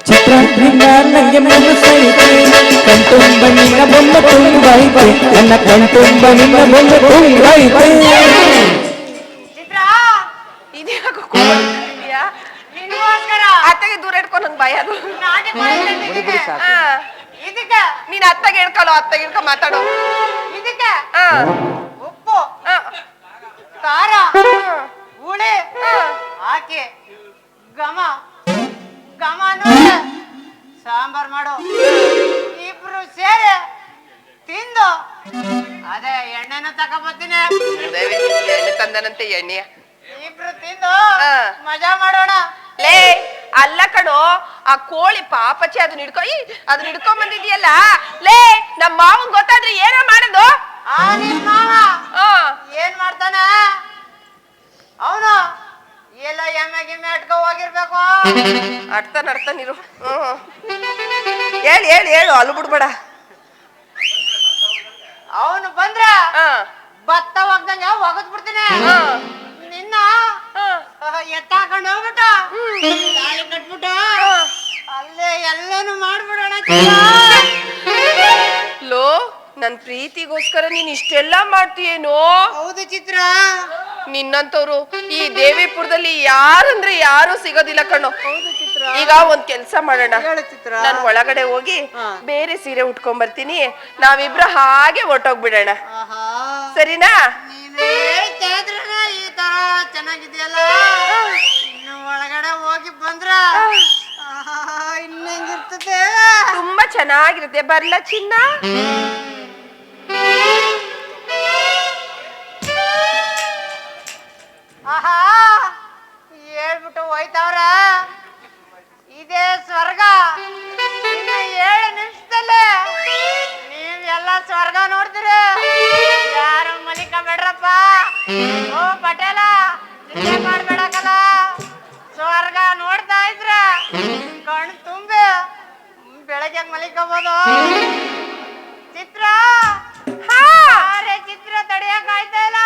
ಚಿತ್ರದಿಂದ ನನಗೆ ಮನಸ್ಸೈತೆ ಕಣ್ತುಂಬ ನಿನ್ನ ಬೊಮ್ಮ ತುಂಬೈತೆ ನನ್ನ ಕಣ್ತುಂಬ ನಿನ್ನ ಬೊಮ್ಮ ತುಂಬೈತೆ. ಅತ್ತಗೆ ದೂರ ಇಟ್ಕೊಂಡು ನಂಗೆ ಭಯ ಅದು. ನೀನ್ ಅತ್ತಗೆ ಹಿಡ್ಕೊಳ್ಳೋ, ಅತ್ತಗೆ ಹಿಡ್ಕೊ ಮಾತಾಡೋ. ಇದಕ್ಕೆ ಉಪ್ಪು, ಖಾರ, ಹುಳಿ ಹಾಕಿ ಘಮ ಘಮ ನೋಡಿ ಸಾಂಬಾರ್ ಮಾಡು. ಇಬ್ರು ಸೇರಿ ತಿಂದು ಅದೇ ಎಣ್ಣೆನ ತಗೊಬರ್ತೀನಿ. ಎಣ್ಣೆ ತಂದನಂತೆ ಎಣ್ಣೆ. ಇಬ್ರು ತಿಂದು ಮಜಾ ಮಾಡೋಣ. ಲೇ ಅಲ್ಲ ಕಣೋ, ಆ ಕೋಳಿ ಪಾಪಚ್ಚಿ ಅದನ್ನ ಹಿಡ್ಕೊಂಡ್ ಬಂದಿದ್ಯಲ್ಲ. ಲೇ ನಮ್ಮ ಮಾವನ್ ಗೊತ್ತಾದ್ರೆ ಏನೋ ಮಾಡೋದು. ನಿಮ್ ಮಾವ ಏನ್ ಮಾಡ್ತಾನ ಅವನು? ಎಲ್ಲ ಎಮ್ಮೆ ಗಿಮ್ಮೆ ಅಟ್ಕೊ ಹೋಗಿರ್ಬೇಕು. ಅಡ್ತಾನಿರು. ಹೇಳು ಅಲ್ಲು ಬಿಡ್ಬೇಡ. ಅವನು ಬಂದ್ರ ಭತ್ತ ಒಗ್ದಂಗ ಒಗದ್ ಬಿಡ್ತೀನಿ. ನಿನ್ನ ಎತ್ತಾಕೊಂಡು ಹೋಗ್ಬಿಟ್ಟು ತಾಳಿ ಕಟ್ಬಿಟ್ಟು ಅಲ್ಲೇ ಎಲ್ಲಾನು ಮಾಡ್ಬಿಡೋಣ. ಲೋ, ನನ್ ಪ್ರೀತಿಗೋಸ್ಕರ ನೀನ್ ಇಷ್ಟೆಲ್ಲ ಮಾಡ್ತೀಯೇನೋ? ಹೌದು ಚಿತ್ರ. ನಿನ್ನಂತವ್ರು ಈ ದೇವಿಪುರದಲ್ಲಿ ಯಾರಂದ್ರೆ ಯಾರು ಸಿಗೋದಿಲ್ಲ ಕಣೋ. ಈಗ ಒಂದ್ ಕೆಲ್ಸ ಮಾಡೋಣ, ನಾನು ಒಳಗಡೆ ಹೋಗಿ ಬೇರೆ ಸೀರೆ ಉಟ್ಕೊಂಡ್ ಬರ್ತೀನಿ, ನಾವಿಬ್ರು ಹಾಗೆ ಹೊರ್ಟೋಗ್ಬಿಡೋಣ. ಸರಿನಾ? ಈ ತರ ಚೆನ್ನಾಗಿದೆಯಲ್ಲ, ಇನ್ನು ಒಳಗಡೆ ಹೋಗಿ ಬಂದ್ರ ಇನ್ನೆಂಗಿರ್ತದೆ. ತುಂಬಾ ಚೆನ್ನಾಗಿರುತ್ತೆ. ಬರ್ಲ ಚಿನ್ನ? ಆಹಾ, ಹೇಳ್ಬಿಟ್ಟು ಹೋಯ್ತವ್ರ. ಇದೇ ಸ್ವರ್ಗ. ಇನ್ನು 7 ನಿಮಿಷದಲ್ಲೇ ನೀವೆಲ್ಲ ಸ್ವರ್ಗ ನೋಡ್ತೀರಿ. ಯಾರು ಮಲಿಕ ಬೇಡ್ರಪ್ಪ. ಓ ಪಟೇಲ, ನಿದ್ದೆ ಮಾಡ್ಬೇಡಕಲ್ಲ. ಸ್ವರ್ಗ ನೋಡ್ತಾ ಇದ್ರ ಕಣ್ ತುಂಬಿ ಬೆಳಗ್ಗೆ ಮಲಿಕಬಹುದು. ಚಿತ್ರ ಚಿತ್ರ ತಡೆಯಕ್ ಆಯ್ತಾ ಇಲ್ಲ.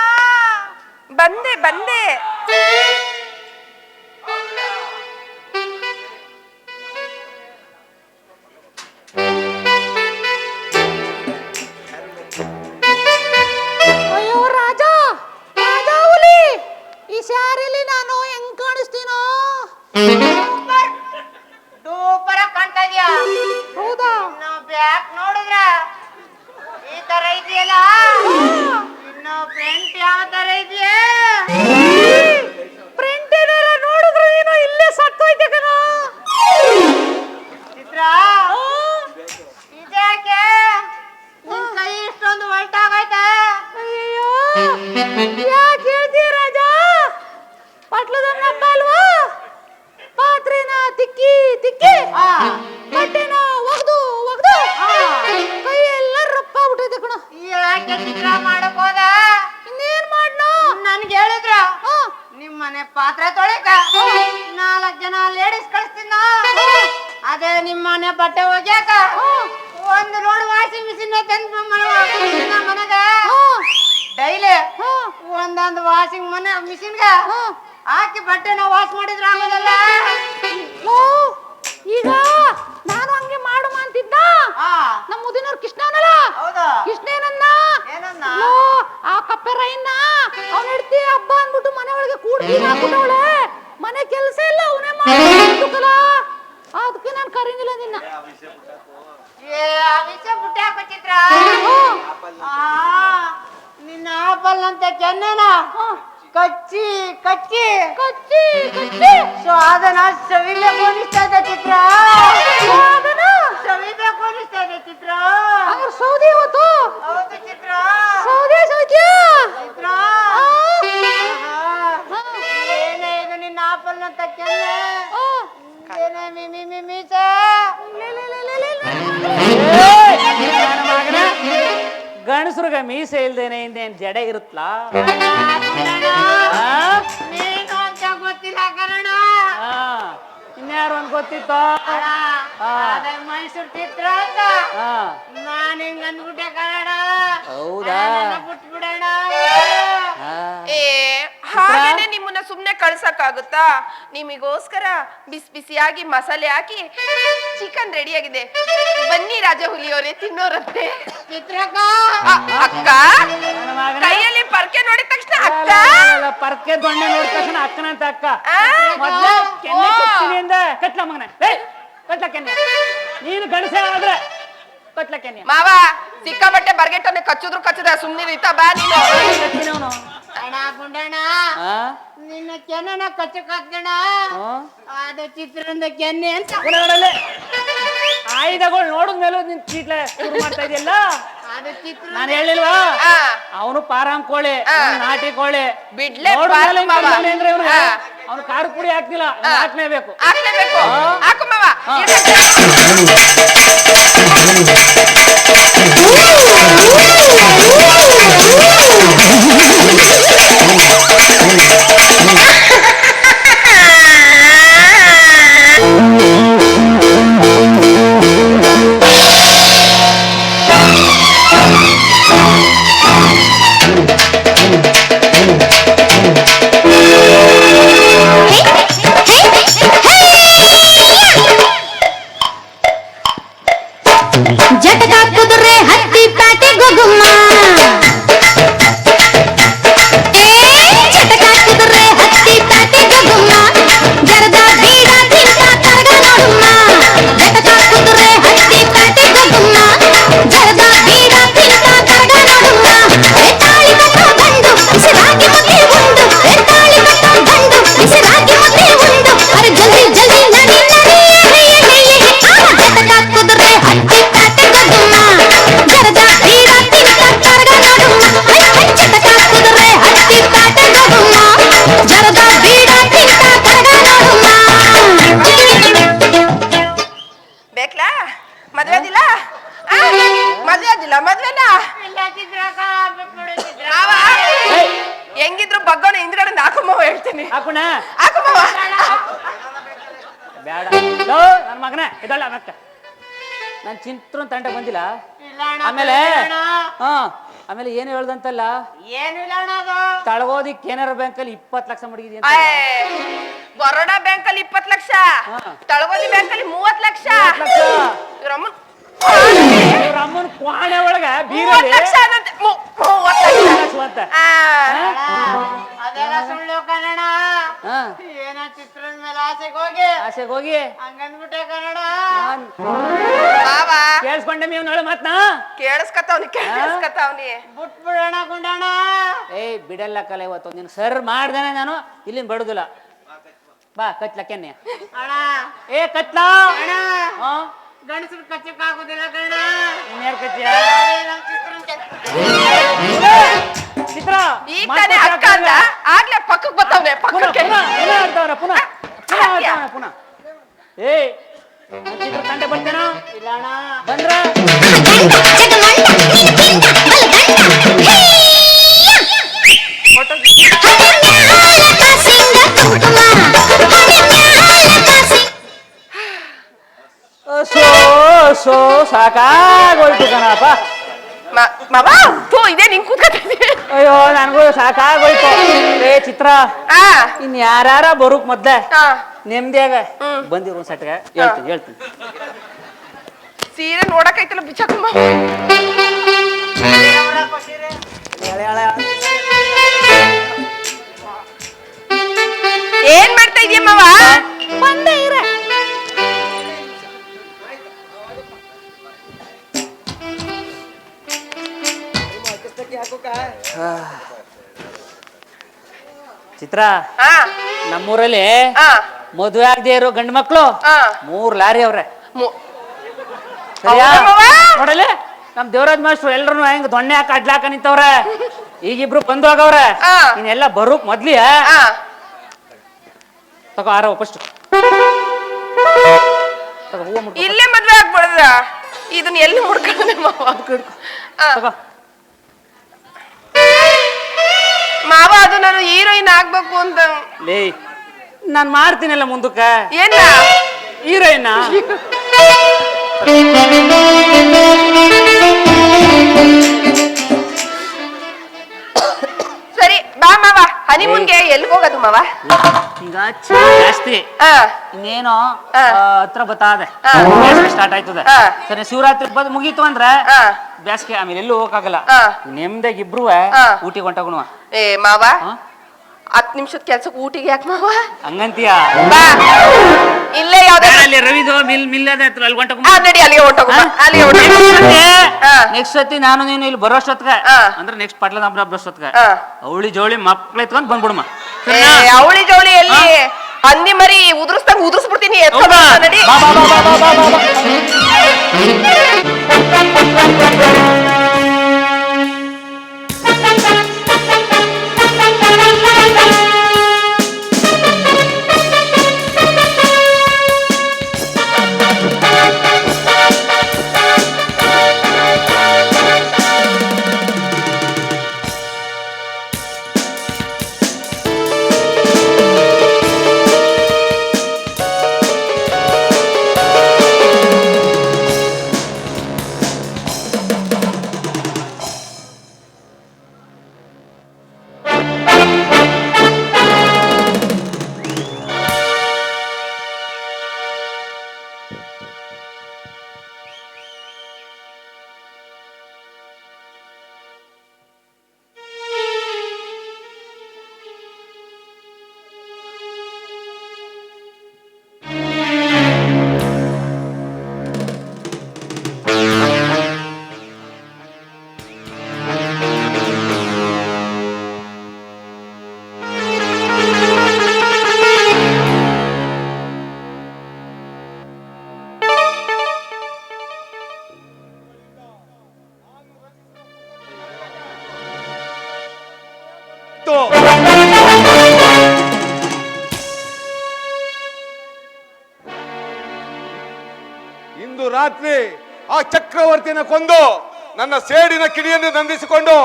ಬಂದೆ. ಅಯ್ಯೋ ರಾಜ ಹುಲಿ, ಈ ಸ್ಯಾರಿಲಿ ನಾನು ಹೆಂಗ್ ಕಾಣಿಸ್ತೀನೋ? ಸೂಪರ್ ಆಗಿ ಕಾಣ್ತಾ ಇದೀಯಾ. ಹೌದಾ? ನಾವು ಬ್ಯಾಕ್ ನೋಡಿದ್ರ ಈ ತರ ಇದೆಯಲ್ಲ, ಇನ್ನು ಫ್ರಂಟ್ ಯಾವ ತರ ಇದೆಯಾ? ಪ್ರಿಂಟ್ ಏನಾರ ನೋಡಿದ್ರೆ ಏನೋ ಇಲ್ಲೇ ಸತ್ತೋಯ್ತೆ ಕಣ. ಚಿತ್ರ, ಇದ್ಯಾಕೆ ನಿನ್ ಕೈ ಇಷ್ಟೊಂದು ಒಲ್ಟಾಗೈತೆ? ಅಯ್ಯೋ, ಯಾಕೆ ಹೇಳ್ತೀಯ ರಾಜ? ಪಟ್ಲದನ್ನಪ್ಪ ಅಲ್ವಾ? ಪಾತ್ರೆನ ತಿಕ್ಕಿ ಬಟ್ಟೆನ ಒಗ್ದು ಕೈ ಎಲ್ಲ ರಪ್ಪಾಗ್ಬಿಟ್ಟೈತೆ ಕಣ. ಯಾಕೆ ಚಿತ್ರ ಮಾಡಕ್ ಹೋದ? ಇನ್ನೇನ್ ಮಾಡ್ನು? ನನ್ಗೆ ಹೇಳಿದ್ರ ನಿಮ್ ಮನೆ ಪಾತ್ರೆ ತೊಳೆಕ 4 ಜನ ಲೇಡೀಸ್ ಕಳಿಸ್ತೀನ. ಅದೇ ನಿಮ್ ಮನೆ ಬಟ್ಟೆ ಒಗ್ಯಾಕ 1 ಲೋಡ್ ವಾಷಿಂಗ್ ಮಿಷಿನ್ ತಂದು ಮನೆಗ ಡೈಲಿ ಒಂದೊಂದು ವಾಷಿಂಗ್ ಮಿಷಿನ್ಗ ಹಾಕಿ ಬಟ್ಟೆನ ವಾಶ್ ಮಾಡಿದ್ರ ಆಗೋದಲ್ಲ. ಈಗ ನಾನು ಹಂಗೆ ಮಾಡು ಅಂತಿದ್ದ. ನಮ್ಮ ಮುದಿನವ್ರ ಕೃಷ್ಣನಲ್ಲ, ಕೃಷ್ಣೇನನ್ನ ಆ ಕಪ್ಪೆರೈನ್ನ ಅವ್ನ ಹೆಡ್ತಿ ಹಬ್ಬ ಅಂದ್ಬಿಟ್ಟು ಮನೆ ಒಳಗೆ ಕೂಡ್ತೀನಿ ಹಾಕ್ಬಿಟ್ಟವಳೆ. ಮನೆ ಕೆಲಸ ಇಲ್ಲ ಅವನೇ ಮಾಡ್ಬೇಕಲ್ಲ, ಅದಕ್ಕೆ ನಾನು ಕರೀನಿಲ್ಲ ನಿನ್ನ. ಬಿಟ್ಟೆ ಹಾಕೋ ಚಿತ್ರ. ನಿನ್ನ ಆಪಲ್ ಅಂತ ಚೆನ್ನನ ಕಚ್ಚಿ ಸ್ವಾದನ ಸವಿಬೇಕು ಅನಿಸ್ತಾ ಇದೆ ಚಿತ್ರ. ಸವಿಬೇಕು ಅನಿಸ್ತಾ ಇದೆ ಚಿತ್ರ. ಸೌದಿ ಇವತ್ತು? ಹೌದು ಚಿತ್ರ. ಸೌದಿ ಚಿತ್ರ, ಏನೇ ಇದು ನಿನ್ನ ಆಪಲ್ ಅಂತ ಚೆನ್ನೆ? ಏನೇ ಮೀಸೆ? ಗಂಡಸ ಗಂಡಸ್ರಿಗೆ ಮೀಸೆ ಇಲ್ದೇನೆ ಇನ್ನೇನ್ ಜಡೆ ಇರುತ್ತಲಾ? ನೀನು ಅಂತ ಗೊತ್ತಿಲ್ಲ ಕನ್ನಡ. ಇನ್ಯಾರು ಅಂತ ಗೊತ್ತಿತ್ತು? ಮೈಸೂರು ಚಿತ್ರ ಅಂತ ನಾನು ಹಿಂಗ್ ಅಂದ್ಬಿಟ್ಟೆ ಕನ್ನಡ. ಹೌದಾ? ಬಿಟ್ಬಿಡೋಣ. ಹಾಗೇನೆ ನಿಮ್ಮನ್ನ ಸುಮ್ನೆ ಕಳ್ಸಕ್ಕಾಗುತ್ತಾ? ನಿಮಗೋಸ್ಕರ ಬಿಸಿ ಬಿಸಿಯಾಗಿ ಮಸಾಲೆ ಹಾಕಿ ಚಿಕನ್ ರೆಡಿ ಆಗಿದೆ. ಬನ್ನಿ ರಾಜ ಹುಲಿಯವರೇ, ತಿನ್ನೋರಂತೆ. ಅಕ್ಕ ಕೈಯಲ್ಲಿ ಪರ್ಕೆ ನೋಡಿದ ತಕ್ಷಣ ಅಕ್ಕ, ಪರ್ಕೆ ದೊಣ್ಣೆ ನೋಡಿದ ತಕ್ಷಣ ಅಕ್ಕನಂತ ಅಕ್ಕ. ಮೊದ್ಲು ಕೆನ್ನೆ ಕಟ್ತೀನಿ ಅಂದ. ಕಟ್ಲ ಮಗನ, ಕಟ್ಲ ಕೆನ್ನೆ. ನೀನು ಗಣಸ ಆದ್ರೆ ಕಟ್ಲ ಕೆನ್ನೆ. ಮಾವ ಸಿಕ್ಕಾಬಟ್ಟೆ ಬರ್ಗೆಟ್ಟನೆ ಕಚ್ಚುದ್ರೆ ಸುಮ್ನೆ ಇತ್ತ ಬಾ ನೀನು. ಅಣ್ಣ ಗುಂಡಣ್ಣ, ನಿನ್ನ ಕೆನ್ನ ಕಚ್ಚಕಾಗ್ದಣ್ಣ. ಅದು ಚಿತ್ರದ ಕೆನ್ನೆ ಅಂತ. ಆಯುಧಗಳು ನೋಡಿದ್ಮೇಲೆ ನಿನ್ ಚೀಟ್ಲೆ ಶುರು ಮಾಡ್ತಾ ಇದೆಯಲ್ಲ. ನಾನು ಹೇಳಿಲ್ವಾ ಅವನು ಪಾರಾಮ್ ಕೋಳಿ, ನಾಟಿ ಕೋಳಿ. ಬಿಡ್ಲೆ ಅಂದ್ರೆ ಅವನು ಖಾರ ಪುಡಿ ಹಾಕ್ತಿಲ್ಲ, ಹಾಕ್ಲೇಬೇಕು. ಹಾಕು ಮಾವ. ಜಟಕ ಕುದುರೆ ಹತ್ತಿ ಪ್ಯಾಟೆ ಗೊಗುಮ್ಮ, ಜಟಕ ಕುದುರೆ ಹತ್ತಿ ಪ್ಯಾಟೆ ಗೊಗುಮ್ಮ, ಜರದ ಬೀಡ ತಿಂತ ಕರಗ ನೋಡುಮ್ಮ. ಜಟಕ ಕುದುರೆ ಹತ್ತಿ ಪ್ಯಾಟೆ ಗೊಗುಮ್ಮ, ಜರದ ಬೀಡ ತಿಂತ ಕರಗ ನೋಡುಮ್ಮ. ತಾಳಿ ಕಟ್ಟೋ ಗಂಡು ಬಿಸಿರಾಗಿ ಮುದ್ದೆ ಉಂಡು, ತಾಳಿ ಕಟ್ಟೋ ಗಂಡು ಬಿಸಿರಾಗಿ ಮುದ್ದೆ ಉಂಡು. ಅರೆ ಜಲ್ದಿ ಜಲ್ದಿ ನಡಿ ನಡಿ. ಜಟಕ ಕುದುರೆ ಹತ್ತಿ ಪ್ಯಾಟೆ ಗೊಗುಮ್ಮ, ಜರದ ಬೀಡ ತಿಂತ ಕರಗ ನೋಡುಮ್ಮ. ಜಟಕ ಕುದುರೆ ಹತ್ತಿ ಪ್ಯಾಟೆ ಗೊಗುಮ್ಮ, ಜರದ ಬೀಡ ತಿಂತ ಕರಗ ನೋಡುಮ್ಮ. ಬೇಕ್ಲಾ ಮದ್ವೆ ಅದಿಲ್ಲ? ಮದ್ವೆ ಅದಿಲ್ಲ? ಮದ್ವೆನಾ? ಮಾವ ಹೆಂಗಿದ್ರು ಬಗ್ಗೋಣ ಹಿಂದ್ಗಡೆ ಹಾಕಮ್ಮವ ಹೇಳ್ತೀನಿ. ಹಾಕೋಣ ಹಾಕಮ್ಮವ. ಬೇಡ ನನ್ನ ಮಗನ ಇದಲ್ಲ ಮಕ್ಕ. ನಾನು ಚಿಂತ್ರನ್ ತಂಡ ಬಂದಿಲ್ಲ. ಆಮೇಲೆ ಆಮೇಲೆ ಏನು ಹೇಳ್ದಂತಲ್ಲ, ಏನಿಲ್ಲ ಅದು ತಳಗೋದಿ ಕೇನಾರ ಬ್ಯಾಂಕಲ್ಲಿ 20 ಲಕ್ಷ ಮಡಗಿದಿ ಅಂತ. ಬರೋಡಾ ಬ್ಯಾಂಕಲ್ಲಿ 20 ಲಕ್ಷ, ತಳಗೋದಿ ಬ್ಯಾಂಕಲ್ಲಿ 30 ಲಕ್ಷ. ಅಮ್ಮನ ಕ್ವಾಣೆ ಒಳಗ ಬೀರಲ್ಲಿ ಅದೆಲ್ಲ ಸುಳ್ಳು ಕನ್ನಡ. ಏನ ಚಿತ್ರದ ಮೇಲೆ ಆಸೆಗೆ ಹೋಗಿ ಹಂಗಂದ್ಬಿಟ್ಟೆ ಕನ್ನಡ. ಕೇಳಿಸ್ಕೊಂಡೆ ನೀವು ನೋಡು ಮಾತ್ನ. ಕೇಳಿಸ್ಕತಾವ್ನಿ ಬಿಟ್ಬಿಡೋಣ ಗುಂಡಣ್ಣ. ಏಯ್ ಬಿಡಲ್ಲ ಕಲೆ ಇವತ್ತು ನೀನು ಸರ್ ಮಾಡ್ದೇನೆ ನಾನು ಇಲ್ಲಿಂದ ಬಡುದಿಲ್ಲ. ಬಾ ಕತ್ಲ ಕೆನ್ನೆ. ಏ ಕತ್ಲ ಗಂಡಸ್ರು ಕಚ್ಚಕ್ಕಾಗೋದಿಲ್ಲ ಕನ್ನಡ. ಇನ್ಯಾರು ಕಚ್ಚಿಯ ಚಿತ್ರ ಈಗ ತಾನೇ ಅಕ್ಕ ಅಂದ, ಆಗ್ಲೇ ಪಕ್ಕಕ್ಕೆ ಬರ್ತಾವ್ನೆ. ಪಕ್ಕಕ್ಕೆ ಪುನಃ ಪುನಃ ಏ ಚಿತ್ರ ತಂಡೆ ಬರ್ತೇನ ಇಲ್ಲ ಬಂದ್ರ ಸೋ ಸಾಕಾಗೋಯ್ತು ಕಣಪ್ಪ. ಇದೇ ನಿಂಗ್ ಕೂತ್ಕೊತೀನಿ. ಅಯ್ಯೋ ನನಗೂ ಸಾಕಾಗೋಯ್ತು. ಏ ಚಿತ್ರ ಇನ್ ಯಾರ ಬರುಕ್ ಮೊದ್ಲೆ ನೆಮ್ಮದಿಯಾಗ ಬಂದಿರೋ ಸಟ್ಗ ಹೇಳ್ತೀನಿ. ಸೀರೆ ನೋಡಕೈತಲ್ಲ ಬಿಚ್ಚಕಮ್ಮ. ಏನ್ ಮಾಡ್ತಾ ಇದೀಯಮ್ಮವ? ಬಂದೆ ಇರ. ಚಿತ್ರ ನಮ್ಮೂರಲ್ಲಿ ಮದುವೆ ಆಗದೆ ಇರೋ ಗಂಡು ಮಕ್ಳು 3 ಲಾರಿ ಅವ್ರೆ. ನೋಡಲಿ ನಮ್ ದೇವರಾಜ್ ಮಾಸ್ಟ್ರು ಎಲ್ರು ಹೆಂಗ್ ದೊಣ್ಣೆ ಹಾಕ ಅಡ್ಲಾಕ ನಿಂತವ್ರೆ. ಈಗಿಬ್ರು ಬಂದು ಹೋಗವ್ರೆ. ಇನ್ನೆಲ್ಲ ಬರುಕ್ ಮೊದ್ಲಿಯ ತಗೋ ಆರ ಫಸ್ಟ್ ಇಲ್ಲೇ ಮದ್ವೆ ಆಗ್ಬಿಡ್ದ. ಇದನ್ನ ಎಲ್ಲಿ ಮುಡ್ಕೊಂಡೆ ಮಾವ? ತಗೋ ಮಾವ ಅದು ನಾನು ಹೀರೋಯಿನ್ ಆಗ್ಬೇಕು ಅಂತ. ಲೇ ನಾನ್ ಮಾಡ್ತೀನಲ್ಲ ಮುಂದಕ್ಕ ಏನ ಹೀರೋಯಿನ್. ಸರಿ ಬಾ ಮಾವ, ಹನಿಮೂನ್ಗೆ ಎಲ್ಲಿ ಹೋಗೋದು ಮಾವ? ಈಗ ಚಳಿ ಜಾಸ್ತಿ, ಇನ್ನೇನೋ ಹತ್ರ ಬತ್ತಾದೆ, ಸ್ಟಾರ್ಟ್ ಆಯ್ತದೆ. ಸರಿ ಶಿವರಾತ್ರಿ ಬಂದ್ ಮುಗೀತು ಅಂದ್ರ ಬ್ಯಾಸ್ಗೆ ಆಮೇಲೆ ಎಲ್ಲೂ ಹೋಗಕ್ಕಾಗಲ್ಲ. ನೆಮ್ಮದಿಯಾಗಿ ಇಬ್ರು ಊಟಿಗೆ ಹೊಂಟೋಗುಣ. ಏ ಮಾವ 10 ನಿಮಿಷದ ಕೆಲ್ಸಕ್ಕೆ ಊಟಿಗೆ ಯಾಕೆ ಮಾವ ಹಂಗಂತೀಯ? ಬಾ ಇಲ್ಲೇ ಯಾವ್ದೇ ರವಿದು ಮಿಲ್ ಅದೇ ಹತ್ರ ಅಲ್ಲಿ ಹೊಂಟೋಗ. ನಡಿ ಅಲ್ಲಿಗೆ ಹೊಂಟೋಗ, ಅಲ್ಲಿಗೆ ನೆಕ್ಸ್ಟ್ ಸತಿ ನಾನು ನೀನು ಇಲ್ಲಿ ಬರೋಷ್ಟೊತ್ಗ ಅಂದ್ರೆ ನೆಕ್ಸ್ಟ್ ಪಟ್ಲದ ಹಬ್ಬ ಹಬ್ಬಷ್ಟೊತ್ಗ ಅವಳಿ ಜೋಳಿ ಮಕ್ಳು ಎತ್ಕೊಂಡ್ ಬಂದ್ಬಿಡಮ್ಮ. ಅವಳಿ ಜವಳಿ ಎಲ್ಲಿ ಹಂದಿ ಮರಿ ಉದುರಿಸ್ದಂಗ ಉದುರಿಸ್ಬಿಡ್ತೀನಿ. ನಡಿ ಇಂದು ರಾತ್ರಿ ಆ ಚಕ್ರವರ್ತಿನ ಕೊಂದು ನನ್ನ ಸೇಡಿನ ಕಿಡಿಯನ್ನು ನಂದಿಸಿಕೊಂಡು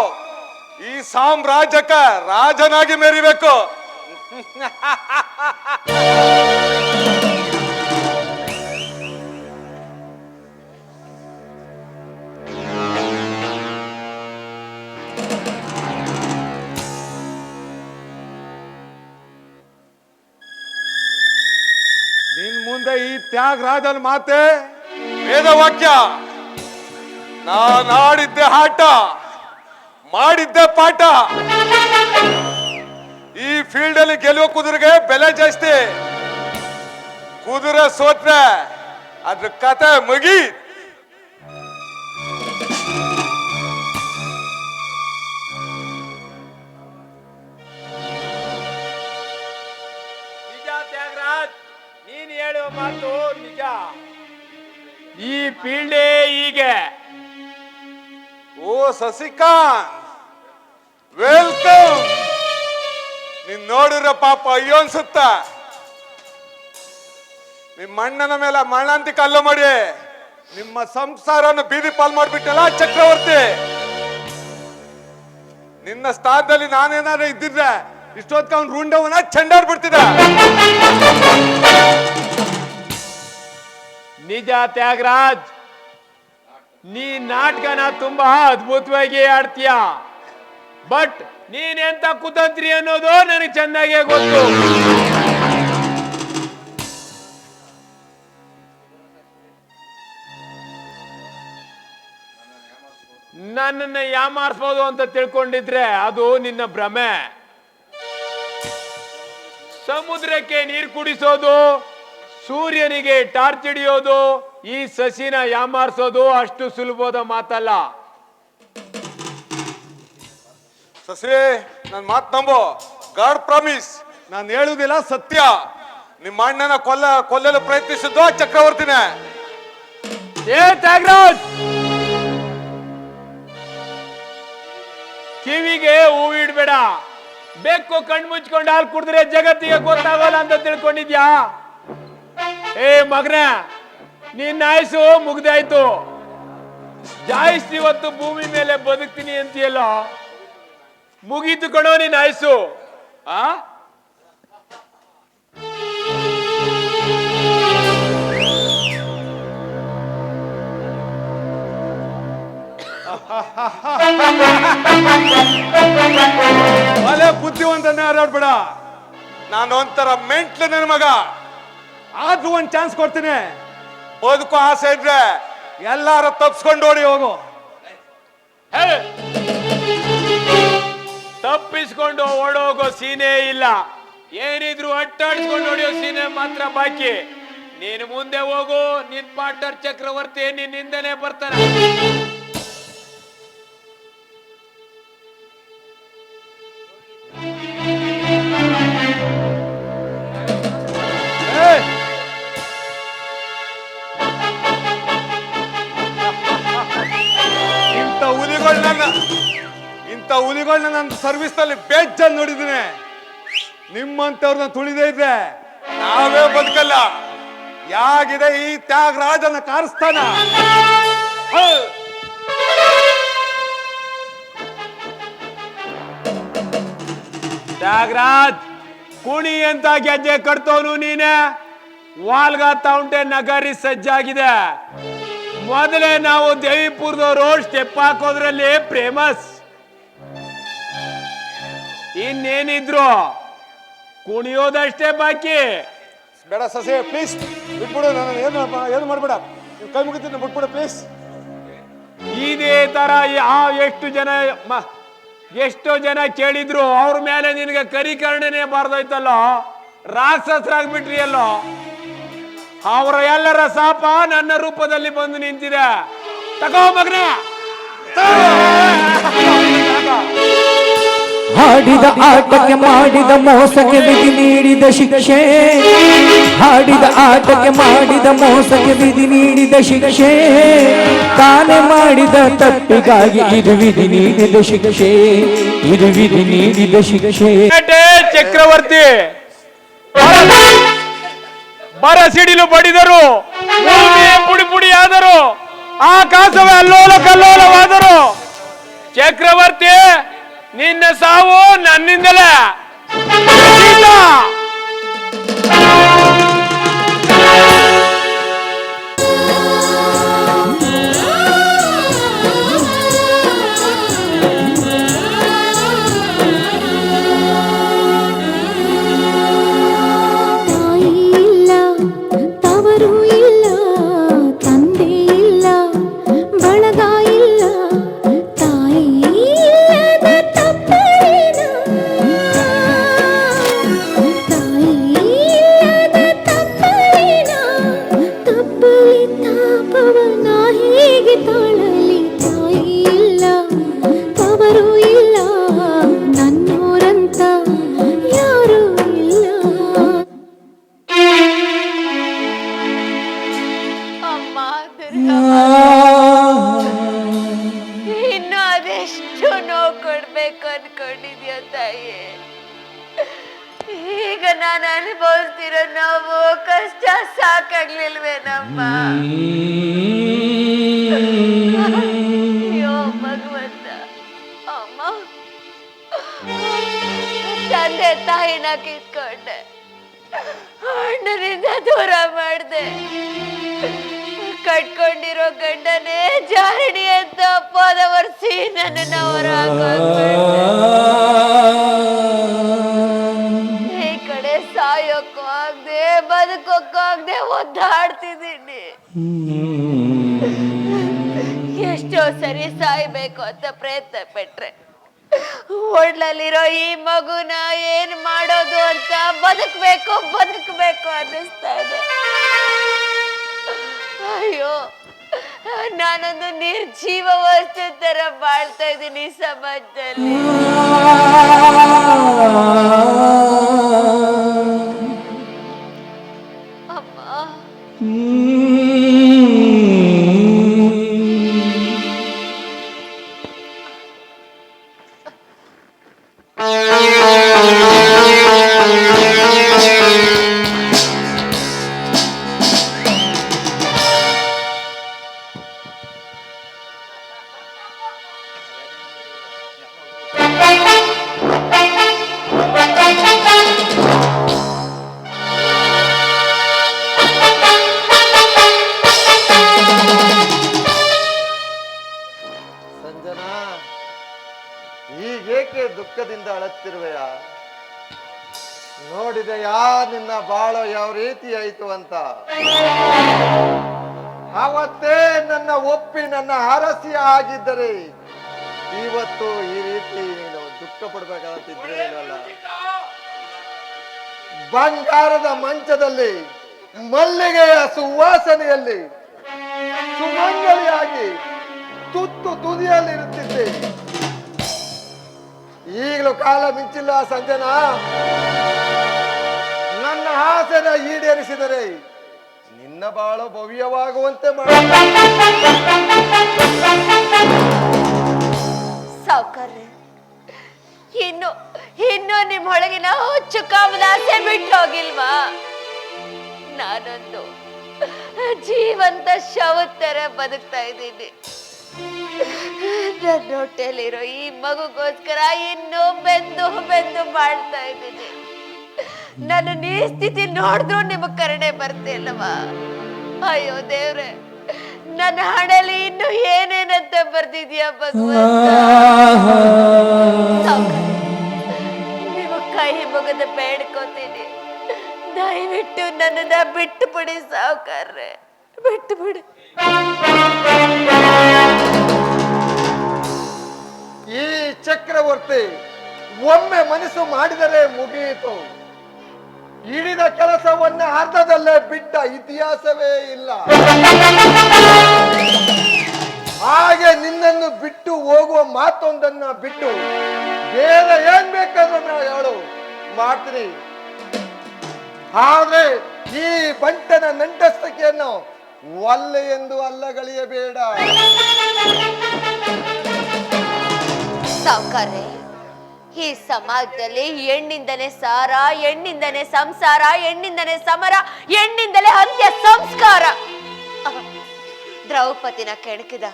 ಈ ಸಾಮ್ರಾಜ್ಯಕ್ಕ ರಾಜನಾಗಿ ಮೆರಿಬೇಕು. ನಿನ್ ಮುಂದೆ ಈ ತ್ಯಾಗರಾಜನ ಮಾತೆ ವೇದವಾಕ್ಯ. ನಾನಾಡಿದ್ದೆ ಆಟ, ಮಾಡಿದ್ದೆ ಪಾಠ. ಈ ಫೀಲ್ಡ್ ಅಲ್ಲಿ ಗೆಲ್ಲುವ ಕುದುರೆಗೆ ಬೆಲೆ ಜಾಸ್ತಿ. ಕುದುರೆ ಸೋತ್ರೆ ಅದ್ರ ಕತೆ ಮುಗಿ. ನಿಜ ತ್ಯಾಗರಾಜ್, ನೀನ್ ಹೇಳುವ ಮಾತು ನಿಜ. ಈ ಫೀಲ್ಡೇ ಹೀಗೆ. ಓ ಸಸಿಕಾಂತ್, ವೆಲ್ಕಮ್. ನೀನ್ ನೋಡಿದ್ರೆ ಪಾಪ ಅಯ್ಯೋ ಅನ್ಸುತ್ತ. ನಿಮ್ಮ ಅಣ್ಣನ ಮೇಲೆ ಮಣ್ಣಂತಿ ಕಲ್ಲು ಮಾಡಿ ನಿಮ್ಮ ಸಂಸಾರವನ್ನು ಬೀದಿ ಪಾಲ್ ಮಾಡ್ಬಿಟ್ಟಲ್ಲ ಚಕ್ರವರ್ತಿ. ನಿನ್ನ ಸ್ಥಾನದಲ್ಲಿ ನಾನೇನಾದ್ರು ಇದ್ದಿದ್ರೆ ಇಷ್ಟೊತ್ತ ಅವ್ನ ರುಂಡವನ್ನ ಚೆಂಡಾಡ್ಬಿಡ್ತಿದ್ದ. ನಿಜ ತ್ಯಾಗರಾಜ್, ನೀ ನಾಟಕನ ತುಂಬಾ ಅದ್ಭುತವಾಗಿ ಆಡ್ತೀಯ. ಬಟ್ ನೀನೆಂತ ಕುತಂತ್ರಿ ಅನ್ನೋದು ನನಗೆ ಚೆನ್ನಾಗೇ ಗೊತ್ತು. ನನ್ನನ್ನು ಯಾಮಾರಿಸ್ಬೋದು ಅಂತ ತಿಳ್ಕೊಂಡಿದ್ರೆ ಅದು ನಿನ್ನ ಭ್ರಮೆ. ಸಮುದ್ರಕ್ಕೆ ನೀರು ಕುಡಿಸೋದು, ಸೂರ್ಯನಿಗೆ ಟಾರ್ಚ್ ಹಿಡಿಯೋದು, ಈ ಸಸಿನ ಯಾಮಾರಿಸೋದು ಅಷ್ಟು ಸುಲಭದ ಮಾತಲ್ಲ. ಸಸಿ, ನನ್ ಮಾತ್ ನಂಬು. ಗಾಡ್ ಪ್ರಾಮಿಸ್, ನಾನು ಹೇಳುವುದಿಲ್ಲ ಸತ್ಯ. ನಿಮ್ಮ ಅಣ್ಣನ ಕೊಲ್ಲಲು ಪ್ರಯತ್ನಿಸಿದ್ದು ಚಕ್ರವರ್ತಿನೇ. ಏ ತ್ಯಾಗರಾಜ್, ಕಿವಿಗೆ ಹೂವಿಡ್ಬೇಡ. ಬೆಕ್ಕು ಕಣ್ ಮುಚ್ಕೊಂಡು ಹಾಲು ಕುಡಿದ್ರೆ ಜಗತ್ತಿಗೆ ಗೊತ್ತಾಗಲ್ಲ ಅಂತ ತಿಳ್ಕೊಂಡಿದ್ಯಾ? ಏ ಮಗನ, ನಿನ್ನ ಆಯ್ಸು ಮುಗ್ದಾಯ್ತು. ಜಾಯಿಸಿ ಇವತ್ತು ಭೂಮಿ ಮೇಲೆ ಬದುಕ್ತೀನಿ ಅಂತೀಯಲ್ಲ, ಮುಗೀತು ಕಣೋ ನಿನ್ನ ಆಯ್ಸು. ಆ ಅಲೆ ಬುದ್ಧಿವಂತನೇ ಹಾರಾಡ್ಬೇಡ. ನಾನು ಒಂಥರ ಮೆಂಟ್ಲು ನನ್ನ ಮಗ. ಆದ್ರೂ ಒಂದ್ ಚಾನ್ಸ್ ಕೊಡ್ತೀನಿ. ಬದುಕು ಆಸೆ ಇದ್ರೆ ಎಲ್ಲಾರ ತಪ್ಸ್ಕೊಂಡು ಓಡಿ ಹೋಗು. ತಪ್ಪಿಸ್ಕೊಂಡು ಓಡೋಗೋ ಸೀನೆ ಇಲ್ಲ, ಏನಿದ್ರು ಅಟ್ಟಾಡಿಸ್ಕೊಂಡು ಹೊಡಿಯೋ ಸೀನೆ ಮಾತ್ರ ಬಾಕಿ. ನೀನು ಮುಂದೆ ಹೋಗು, ನಿನ್ ಪಾರ್ಟ್ನರ್ ಚಕ್ರವರ್ತಿ ನಿನ್ನಿಂದನೇ ಬರ್ತಾನೆ. ಇಂಥ ಹುಲಿಗಳನ್ನ ನನ್ನ ಸರ್ವಿಸ್ ನಲ್ಲಿ ಬೇಜಾನ್ ನೋಡಿದ್ದೀನಿ. ನಿಮ್ಮಂತವ್ರನ್ನ ತುಳಿದೇ ಇದ್ರೆ ನಾವೇ ಬದುಕಲ್ಲ. ಯಾಗಿದೆ ಈ ತ್ಯಾಗರಾಜನ ಕಾರ್ಸ್ಥಾನ. ತ್ಯಾಗರಾಜ್ ಕುಣಿ ಅಂತ ಗೆಜ್ಜೆ ಕಟ್ತವನು ನೀನೆ. ವಾಲ್ಗಾತ ಉಂಟೆ ನಗರಿ ಸಜ್ಜಾಗಿದೆ. ಮೊದಲೇ ನಾವು ದೇವಿಪುರದವರು ಸ್ಟೆಪ್ ಹಾಕೋದ್ರಲ್ಲಿ ಫೇಮಸ್. ಇನ್ನೇನಿದ್ರು ಕುಣಿಯೋದಷ್ಟೇ ಬಾಕಿ. ಬೇಡ ಸಸಿ, ಪ್ಲೀಸ್ ಬಿಟ್ಬಿಡು. ನಾನು ಏನು ಮಾಡ್ಬೇಡ, ಕೈ ಮುಗಿತೀನಿ, ಬಿಟ್ಬಿಡು ಪ್ಲೀಸ್. ಇದೇ ತರ ಎಷ್ಟೋ ಜನ ಕೇಳಿದ್ರು, ಅವ್ರ ಮೇಲೆ ನಿನಗೆ ಕರಿಕರ್ಣನೆ ಬಾರ್ದೋಯ್ತಲ್ಲೋ, ರಾಕ್ಷಸರಾಗ್ಬಿಟ್ರಿ ಅಲ್ಲೋ. ಅವರ ಎಲ್ಲರ ಶಾಪ ನನ್ನ ರೂಪದಲ್ಲಿ ಬಂದು ನಿಂತಿದೆ. ತಗೋ ಮಗನೇ. ಹಾಡಿದ ಆಟಕ್ಕೆ ಮಾಡಿದ ಮೋಸಕ್ಕೆ ವಿಧಿ ನೀಡಿದ ಶಿಕ್ಷೆ. ಹಾಡಿದ ಆಟಕ್ಕೆ ಮಾಡಿದ ಮೋಸಕ್ಕೆ ವಿಧಿ ನೀಡಿದ ಶಿಕ್ಷೆ. ತಾನೇ ಮಾಡಿದ ತಪ್ಪಿಗಾಗಿ ಇದು ವಿಧಿ ನೀಡಿದ ಶಿಕ್ಷೆ. ಇದು ವಿಧಿ ನೀಡಿದ ಶಿಕ್ಷೆ. ಚಕ್ರವರ್ತಿ ಬರ ಸಿಡಿಲು ಬಡಿದರು, ಪುಡಿ ಪುಡಿ ಆದರು, ಆಕಾಶವೇ ಅಲ್ಲೋಲ ಕಲ್ಲೋಲವಾದರು. ಚಕ್ರವರ್ತಿ ನಿನ್ನ ಸಾವು ನನ್ನಿಂದಲೇ. ಇನ್ನು ಅದೆಷ್ಟು ನೋವು ಕೊಡ್ಬೇಕು ಅನ್ಕೊಂಡಿದ್ಯೋ ತಾಯಿ. ಈಗ ನಾನು ಅನುಭವಿಸ್ತಿರೋ ನೋವು ಕಷ್ಟ ಸಾಕಾಗ್ಲಿಲ್ವೇನಮ್ಮ. ಅಯ್ಯೋ ಭಗವಂತ. ಅಮ್ಮ, ತಂದೆ ತಾಯಿನ ಕಿತ್ಕೊಂಡೆ, ಅಣ್ಣನಿಂದ ದೂರ ಮಾಡ್ದೆ, ಕಟ್ಕೊಂಡಿರೋ ಗಂಡನೇ ಜಾರಣಿ ಅಂತ ಅಪ್ಪದ ವರ್ಸಿ ನನ್ನ ಹೊರ ಈ ಕಡೆ ಸಾಯೋಕ್ಕೂ ಆಗದೆ ಬದುಕೋಕ್ಕೂ ಆಗದೆ ಒದ್ದಾಡ್ತಿದ್ದೀನಿ. ಎಷ್ಟೋ ಸರಿ ಸಾಯ್ಬೇಕು ಅಂತ ಪ್ರಯತ್ನ ಪಟ್ರೆ ಒಡ್ಲಲ್ಲಿರೋ ಈ ಮಗುನ ಏನ್ ಮಾಡೋದು ಅಂತ ಬದುಕ್ಬೇಕು ಅನ್ನಿಸ್ತಾ ಇದೆ. ಅಯ್ಯೋ, ನಾನೊಂದು ನಿರ್ಜೀವ ವಸ್ತು ತರ ಬಾಳ್ತಾ ಇದ್ದೀನಿ ಈ ಸಮಾಜದಲ್ಲಿ. Thank you. ದುಃಖದಿಂದ ಅಳುತ್ತಿರುವೆಯಾ? ನೋಡಿದೆಯಾ ನಿನ್ನ ಬಾಳು ಯಾವ ರೀತಿ ಆಯ್ತು ಅಂತ? ಅವತ್ತೇ ನನ್ನ ಒಪ್ಪಿ ನನ್ನ ಅರಸಿ ಆಗಿದ್ದರೆ ಇವತ್ತು ಈ ರೀತಿ ನೀನು ದುಃಖ ಪಡ್ಬೇಕಾಗುತ್ತಿದ್ರೇನಲ್ಲ. ಬಂಗಾರದ ಮಂಚದಲ್ಲಿ ಮಲ್ಲಿಗೆಯ ಸುವಾಸನೆಯಲ್ಲಿ ಸುಮಂಗಲಿಯಾಗಿ ತುತ್ತು ತುದಿಯಲ್ಲಿ ಇರುತ್ತಿದ್ದೆ. ಈಗಲೂ ಕಾಲ ಮಿಂಚಿಲ್ಲ ಸಂಜನಾ. ನನ್ನ ಆಸೆನ ಈಡೇರಿಸಿದರೆ ನಿನ್ನ ಬಾಳು ಭವ್ಯವಾಗುವಂತೆ ಮಾಡ. ಸಾವುಕಾರ್ರೆ, ಇನ್ನು ಇನ್ನು ನಿಮ್ಮೊಳಗಿನ ಹುಚ್ಚು ಕಾಮದ ಆಸೆ ಬಿಟ್ಟು ಹೋಗಿಲ್ವಾ? ನಾನೊಂದು ಜೀವಂತ ಶವದ ತರ ಬದುಕ್ತಾ ಇದ್ದೀನಿ. ನನ್ನ ಹೊಟ್ಟೆಲಿರೋ ಈ ಮಗುಗೋಸ್ಕರ ಇನ್ನೂ ಬೆಂದು ಬೆಂದು ಮಾಡ್ತಾ ಇದ್ದೀನಿ. ನನ್ನ ಈ ಸ್ಥಿತಿ ನೋಡಿದ್ರು ನಿಮಗ್ ಕರುಣೆ ಬರ್ತಿಲ್ಲವಾ? ಅಯ್ಯೋ ದೇವ್ರೆ, ನನ್ನ ಹಣೆಯಲ್ಲಿ ಇನ್ನು ಏನೇನಂತ ಬರ್ದಿದ್ಯಾ ಭಗವಂತ. ನಿಮ್ಮ ಕೈ ಮುಗಿದ ಬೇಡ್ಕೋತೀನಿ, ದಯವಿಟ್ಟು ನನ್ನನ್ನ ಬಿಟ್ಟು ಬಿಡಿ ಸಾವುಕಾರ್ರೆ, ಬಿಟ್ಟು ಬಿಡಿ. ಈ ಚಕ್ರವರ್ತಿ ಒಮ್ಮೆ ಮನಸ್ಸು ಮಾಡಿದರೆ ಮುಗಿಯಿತು. ಹಿಡಿದ ಕೆಲಸವನ್ನ ಅರ್ಧದಲ್ಲೇ ಬಿಟ್ಟ ಇತಿಹಾಸವೇ ಇಲ್ಲ. ಹಾಗೆ ನಿನ್ನನ್ನು ಬಿಟ್ಟು ಹೋಗುವ ಮಾತೊಂದನ್ನ ಬಿಟ್ಟು ಬೇರೆ ಏನ್ ಬೇಕಾದ್ರೂ ನಾವು ಹೇಳು ಮಾಡ್ತೀನಿ. ಆದ್ರೆ ಈ ಬಂಟನ ನಂಟಸ್ತಕೆಯನ್ನು ಒಲ್ಲೆ ಎಂದು ಅಲ್ಲಗಳೆಯಬೇಡ. ಸಾವುಕಾರ್ರೆ, ಈ ಸಮಾಜದಲ್ಲಿ ಹೆಣ್ಣಿಂದನೇ ಸಾರ, ಹೆಣ್ಣಿಂದನೇ ಸಂಸಾರ, ಹೆಣ್ಣಿಂದನೇ ಸಮರ, ಹೆಣ್ಣಿಂದಲೇ ಅಂತ್ಯ ಸಂಸ್ಕಾರ. ದ್ರೌಪದಿನ ಕೆಣಕಿದ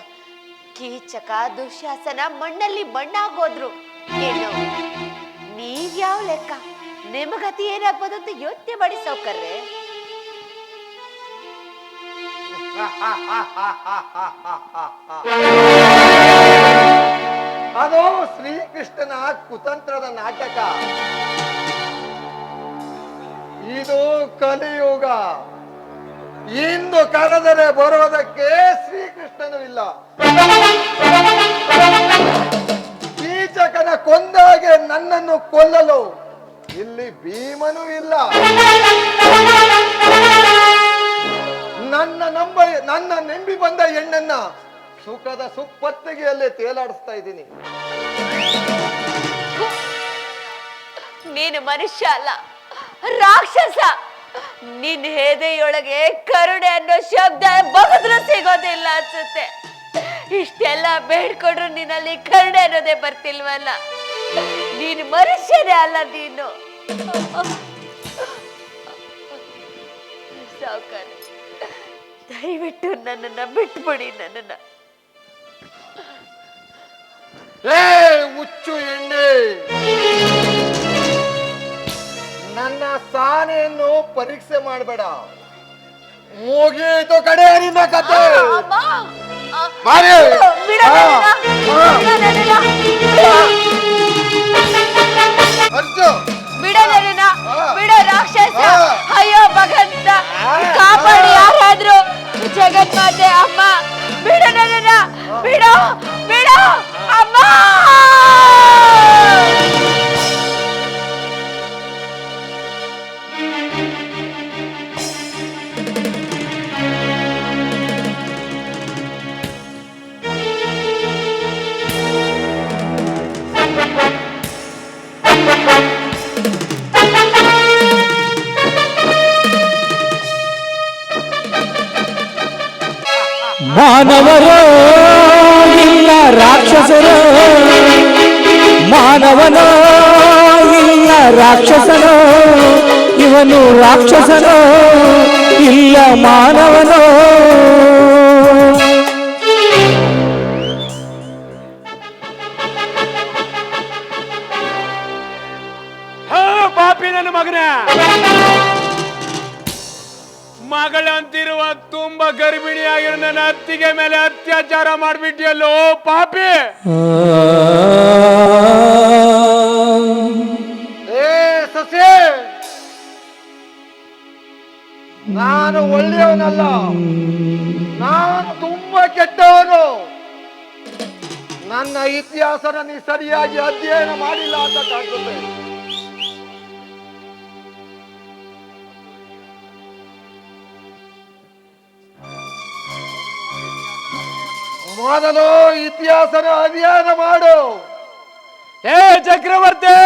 ಕೀಚಕ ದುಶ್ಯಾಸನ ಮಣ್ಣಲ್ಲಿ ಮಣ್ಣಾಗೋದ್ರು. ಏನು ನೀವ್ಯಾವ ಲೆಕ್ಕ? ನಿಮಗತಿ ಏನಾಗ್ಬೋದು ಅಂತ ಯೋಚನೆ ಮಾಡಿ ಸಾವುಕಾರ್ರೆ. ಅದು ಶ್ರೀಕೃಷ್ಣನ ಕುತಂತ್ರದ ನಾಟಕ. ಇದು ಕಲಿಯುಗ. ಇಂದು ಕಳೆದರೆ ಬರೋದಕ್ಕೆ ಶ್ರೀಕೃಷ್ಣನೂ ಇಲ್ಲ. ಕೀಚಕನ ಕೊಂದಾಗೆ ನನ್ನನ್ನು ಕೊಲ್ಲಲು ಇಲ್ಲಿ ಭೀಮನೂ ಇಲ್ಲ. ನನ್ನ ನೆಂಬಿ ಬಂದ ಹೆಣ್ಣನ್ನ ಸುಖದ ಸುಪ್ಪತ್ತಿಗೆಯಲ್ಲೇ ತೇಲಾಡಿಸ್ತಾ ಇದ್ದೀನಿ. ನೀನು ಮನುಷ್ಯ ಅಲ್ಲ, ರಾಕ್ಷಸ. ನಿನ್ ಹೆದೆಯೊಳಗೆ ಕರುಣೆ ಅನ್ನೋ ಶಬ್ದ ಬಗದ್ರು ಸಿಗೋದಿಲ್ಲ ಅನ್ಸುತ್ತೆ. ಇಷ್ಟೆಲ್ಲ ಬೇಡ್ಕೊಂಡ್ರು ನಿನ್ನಲ್ಲಿ ಕರುಣೆ ಅನ್ನೋದೇ ಬರ್ತಿಲ್ವಲ್ಲ. ನೀನು ಮನುಷ್ಯನೇ ಅಲ್ಲ. ನೀನು ಸಾವುಕಾರ, ದಯವಿಟ್ಟು ನನ್ನನ್ನ ಬಿಟ್ಬಿಡಿ. ನನ್ನನ್ನ ಹುಚ್ಚು ಎಣ್ಣೆ, ನನ್ನ ಸಾನೆಯನ್ನು ಪರೀಕ್ಷೆ ಮಾಡಬೇಡ. ಮುಗೀತು ಕಡೆ ನಿನ್ನ ಕತೆ. ಬಿಡೋ ರಾಕ್ಷಸ. ಅಯ್ಯೋ ಭಗವಂತ, ಕಾಪಾಡಿ ಯಾರಾದ್ರೂ. ಜಗನ್ಮಾತೆ ಅಮ್ಮ, ಬಿಡು ನನ್ನ, ಬಿಡೋ ಬಿಡೋ ಅಮ್ಮ. ಮಾನವರೋ ಇಲ್ಲ ರಾಕ್ಷಸರೋ, ಮಾನವನೋ ಇಲ್ಲ ರಾಕ್ಷಸನೋ, ಇವನು ರಾಕ್ಷಸನೋ ಇಲ್ಲ ಮಾನವನೋ. ಪಾಪಿ ನನ್ನ ಮಗನೇ, ಮಗಳಂತಿರುವ ತುಂಬಾ ಗರ್ಭಿಣಿಯಾಗಿರೋ ನನ್ನ ಅತ್ತಿಗೆ ಮೇಲೆ ಅತ್ಯಾಚಾರ ಮಾಡ್ಬಿಟ್ಟಿಯಲ್ಲೋ ಪಾಪಿ. ನಾನು ಒಳ್ಳೆಯವನಲ್ಲ, ನಾನು ತುಂಬಾ ಕೆಟ್ಟವನು. ನನ್ನ ಇತಿಹಾಸನ ನೀ ಸರಿಯಾಗಿ ಅಧ್ಯಯನ ಮಾಡಿಲ್ಲ ಅಂತ ಕಾಣ್ತದೆ. ಮೊದಲು ಇತಿಹಾಸನ ಅಧ್ಯಯನ ಮಾಡು. ಹೇ ಚಕ್ರವರ್ತಿ,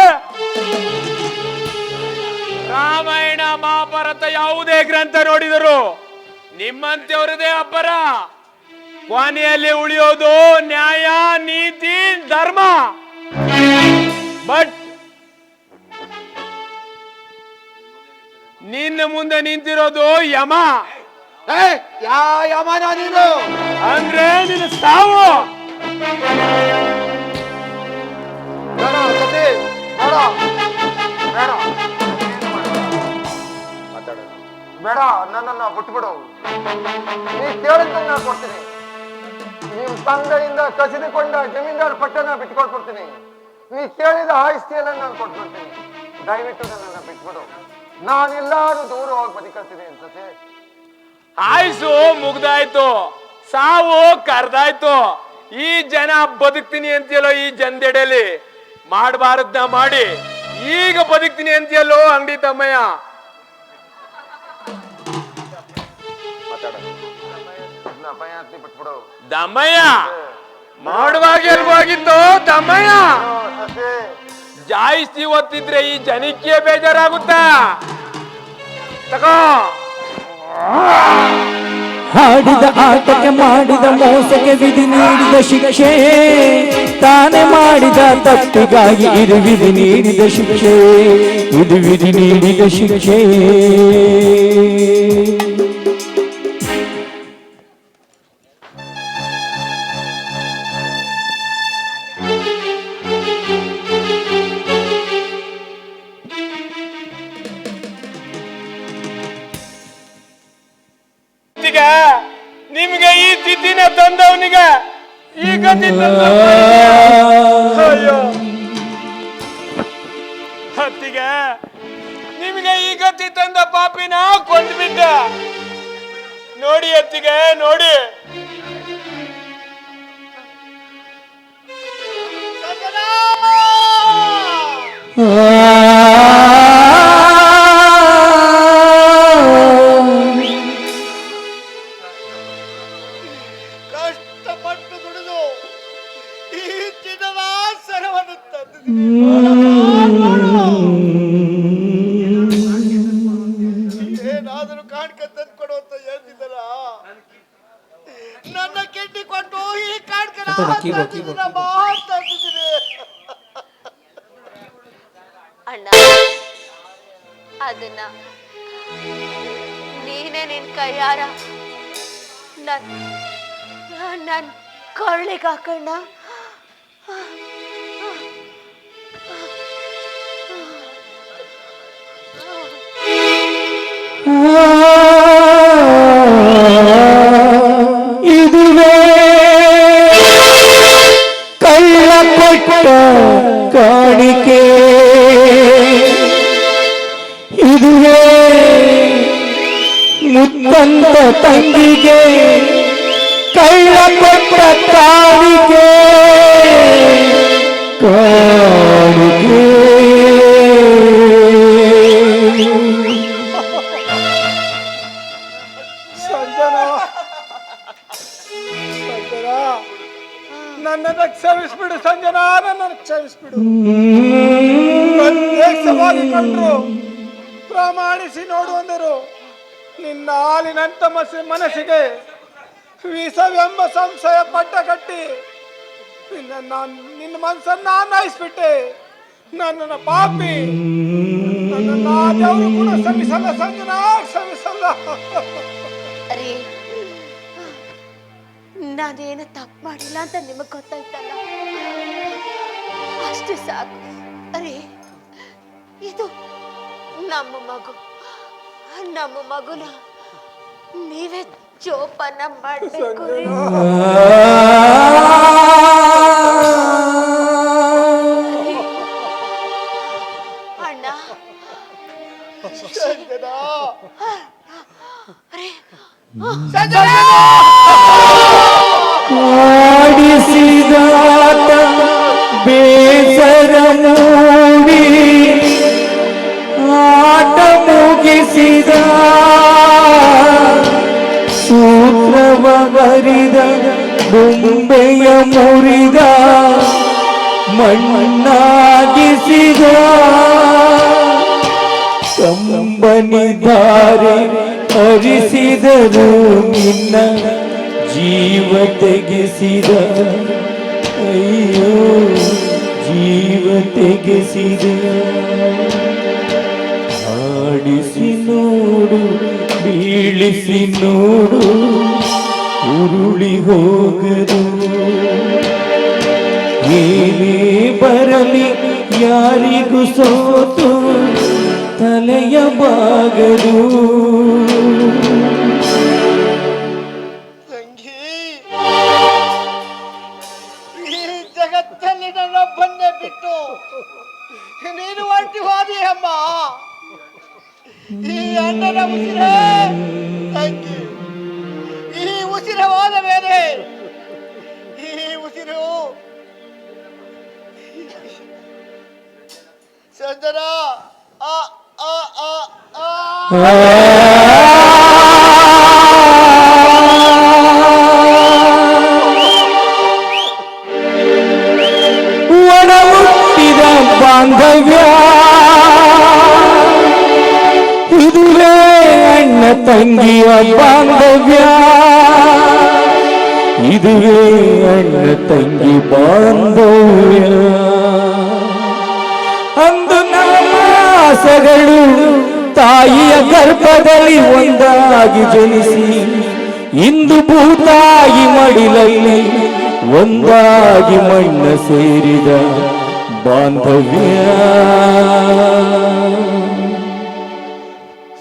ರಾಮಾಯಣ ಮಹಾಭಾರತ ಯಾವುದೇ ಗ್ರಂಥ ನೋಡಿದರು ನಿಮ್ಮಂತೆಯವರದೇ ಅಬ್ಬರ. ಕೊನೆಯಲ್ಲಿ ಉಳಿಯೋದು ನ್ಯಾಯ, ನೀತಿ, ಧರ್ಮ. ಬಟ್ ನಿನ್ನ ಮುಂದೆ ನಿಂತಿರೋದು ಯಮ. ಯಾ ಯಮನ ನೀನು? ಅಂದ್ರೆ ನಿನ್ನ ಸಾವು. ಬೇಡ ಸತಿ, ಬೇಡ ಬೇಡ ಬೇಡ, ನನ್ನನ್ನ ಬಿಟ್ಬಿಡು. ನೀ ಕೇಳಿದ್ದನ್ನ ನಾನು ಕೊಡ್ತೀನಿ. ನಿಮ್ ತಂದೆಯಿಂದ ಕಸಿದುಕೊಂಡ ಜಮೀನ್ದಾರ್ ಪಟ್ಟನ ಬಿಟ್ಕೊಟ್ಬಿಡ್ತೀನಿ. ನೀ ಕೇಳಿದ ಆಸ್ತಿಯೆಲ್ಲ ನಾನು ಕೊಟ್ಬಿಡ್ತೀನಿ. ದಯವಿಟ್ಟು ನನ್ನನ್ನ ಬಿಟ್ಬಿಡು. ನಾನೆಲ್ಲಾರು ದೂರ ಹೋಗಿ ಬದುಕತ್ತೀನಿ ಅನ್ಸತ್ತೆ. ಆಯ್ಸು ಮುಗ್ದಾಯ್ತು, ಸಾವು ಕರ್ದಾಯ್ತು. ಈ ಜನ ಬದುಕ್ತೀನಿ ಅಂತೀಯಲ್ಲೋ ಈ ಜನದೆಡೆಯಲ್ಲಿ, ಮಾಡಬಾರದ್ನ ಮಾಡಿ ಈಗ ಬದುಕ್ತೀನಿ ಅಂತೀಯಲ್ಲೋ ಅಂಗಡಿ ತಮ್ಮಯ್ಯ. ಬಿಟ್ಬಿಡು ದಮ್ಮಯ್ಯ, ಮಾಡುವಾಗ ಎಲ್ಬೋಗಿತ್ತು ದಮ್ಮಯ್ಯ. ಜಾಯಿಸಿ ಒತ್ತಿದ್ರೆ ಈ ಜನಕ್ಕೆ ಬೇಜಾರಾಗುತ್ತಾ? ತಗೋ. ಹಾಡಿದ ಆಟಕ್ಕೆ ಮಾಡಿದ ಮೋಸಕ್ಕೆ ವಿಧಿ ನೀಡಿದ ಶಿಕ್ಷೆ, ತಾನೇ ಮಾಡಿದ ತಪ್ಪಿಗಾಗಿ ಇದು ವಿಧಿ ನೀಡಿದ ಶಿಕ್ಷೆ, ಇದು ವಿಧಿ ನೀಡಿದ ಶಿಕ್ಷೆ. ನಿಮ್ಗೆ ಈ ಸ್ಥಿತಿನ ತಂದವನಿಗೆ ಈಗ ಅಯ್ಯೋ ಹತ್ತಿಗೆ ನಿಮ್ಗೆ ಈ ಗತಿ ತಂದ ಪಾಪಿನ ಕೊಂಡ್ಬಿಟ್ಟ. ನೋಡಿ ಅತ್ತಿಗೆ ನೋಡಿ. ಕಷ್ಟಪಟ್ಟು ದುಡಿದು ಈ ಚಿನ್ನವಾಸರವನ್ನು ತಂದು ಏನಾದರೂ ಕಾಣಿಕೆ ತಂದು ಕೊಡು ಅಂತ ಹೇಳ್ತಿದ್ದಲ್ಲ. ನನ್ನ ಕೆಟ್ಟಿ ಕೊಟ್ಟು ಈ ಕಾಣಿಕೆ ಅಣ್ಣ, ಅದನ್ನ ನೀನೇ ನಿನ್ ಕೈಯಾರ ನನ್ ಕೊಳ್ಳಿಗೆ ಹಾಕಣ್ಣ. ಇದುವೇ ಕಳ್ಳ ಕೊಟ್ಟ ಕಾಣಿಕೆ, ಇದುವೇ ಮುತ್ತಂತ ತಂಗಿಗೆ ಕಳ್ಳ ಕೊಟ್ಟ ಕಾಣಿಕೆ, ಕಾಣಿಕೆ. ನನ್ನನ್ನು ಕ್ಷಮಿಸ್ಬಿಡು ಸಂಜನಾ, ನನ್ನನ್ನು ಕ್ಷಮಿಸ್ಬಿಡು. ಪ್ರತ್ಯಕ್ಷವಾಗಿ ಕಂಡ್ರು, ಪ್ರಮಾಣಿಸಿ ನೋಡು ಅಂದರು. ನಿನ್ನ ಹಾಲಿನಂತ ಮನಸ್ಸಿಗೆ ವಿಷವೆಂಬ ಸಂಶಯ ಪಟ್ಟ ಕಟ್ಟಿ ನಿನ್ನ ಮನಸ್ಸನ್ನ ನಾಯಿಸ್ಬಿಟ್ಟೆ. ನನ್ನನ್ನು ಪಾಪಿ, ನನ್ನ ದೇವರು ಕೂಡ ಕ್ಷಮಿಸಲ್ಲ ಸಂಜನಾ, ಕ್ಷಮಿಸಲ್ಲ. ಅರೆ, ನಾನೇನು ತಪ್ಪು ಮಾಡಿಲ್ಲ ಅಂತ ನಿಮಗ್ ಗೊತ್ತಾಯ್ತಲ್ಲ, ಅಷ್ಟು ಸಾಕು. ಅರೆ, ಇದು ನಮ್ಮ ಮಗುನ ನೀವೇ ಜೋಪಾನ ಮಾಡ್ಬೇಕು. ಅಣ್ಣ, ಬರಿದ ಬೊಂಬೆಯ ಮುರಿದ ಮಣ್ಣಾಗಿಸಿದ ಕಂಬನಿ ದಾರಿ ಹರಿಸಿದರು ನಿನ್ನ ಜೀವ ತೆಗೆಸಿದ ಅಯ್ಯೋ ಜೀವ ತೆಗೆಸಿದ ಆಡಿಸಿ ನೋಡು ಬೀಳಿಸಿ ನೋಡು ಉರುಳಿ ಹೋಗದು ಏನೇ ಬರಲಿ ಯಾರಿಗೂ ಸೋತು ತಲೆಯ ಬಾಗದು ತಂಗಿ ಈ ಜಗತ್ತಲ್ಲಿ ನನ್ನೊಬ್ಬನ್ನೇ ಬಿಟ್ಟು ನೀನು ಹೊರಟಿ ಹೋದಿ ಅಮ್ಮ. ಈ ಅಣ್ಣನ ಉಸಿರೇ ತಂಗಿ, ಈ ಉಸಿರು ಹೋದ ಮೇಲೆ ಈ ಉಸಿರು ಸಂಜನ ಆ ಆ ಆ ಆ ಒಣ ಹುಟ್ಟಿದ ಬಾಂಧವ್ಯ ಇದುವೇ ಅಣ್ಣ ತಂಗಿಯ ಬಾಂಧವ್ಯ ಇದುವೇ ಅಣ್ಣ ತಂಗಿ ಬಾಂಧವ್ಯ ಅಂದು ನಮಾಸಗಳು ತಾಯಿಯ ಗರ್ಭದಲ್ಲಿ ಒಂದಾಗಿ ಜನಿಸಿ ಇಂದು ಭೂತಾಯಿ ಮಡಿಲಲ್ಲಿ ಒಂದಾಗಿ ಮಣ್ಣ ಸೇರಿದ ಬಾಂಧವ್ಯ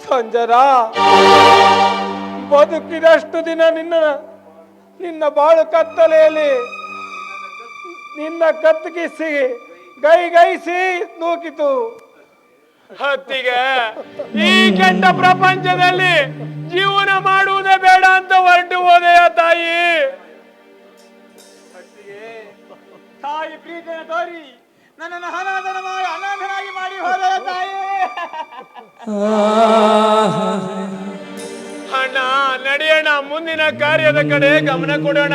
ಸಂಜರ ಬದುಕಿದಷ್ಟು ದಿನ ನಿನ್ನ ಬಾಳು ಕತ್ತಲೆಯಲ್ಲಿ ನಿನ್ನ ಕತ್ತಗಿಸಿ ಗೈಸಿ ನೂಕಿತು. ಹತ್ತಿಗೆ ಈ ಕೆಟ್ಟ ಪ್ರಪಂಚದಲ್ಲಿ ಜೀವನ ಮಾಡುವುದೇ ಬೇಡ ಅಂತ ಹೊರಟು ಹೋದೆಯ ತಾಯಿ. ತಾಯಿ ಪ್ರೀತಿಯ ತೋರಿ ನನ್ನನ್ನು ಅನಾಥನಾಗಿ ಮಾಡಿ ಹೋದ ತಾಯಿ. ಅಣ್ಣ ನಡೆಯೋಣ, ಮುಂದಿನ ಕಾರ್ಯದ ಕಡೆ ಗಮನ ಕೊಡೋಣ.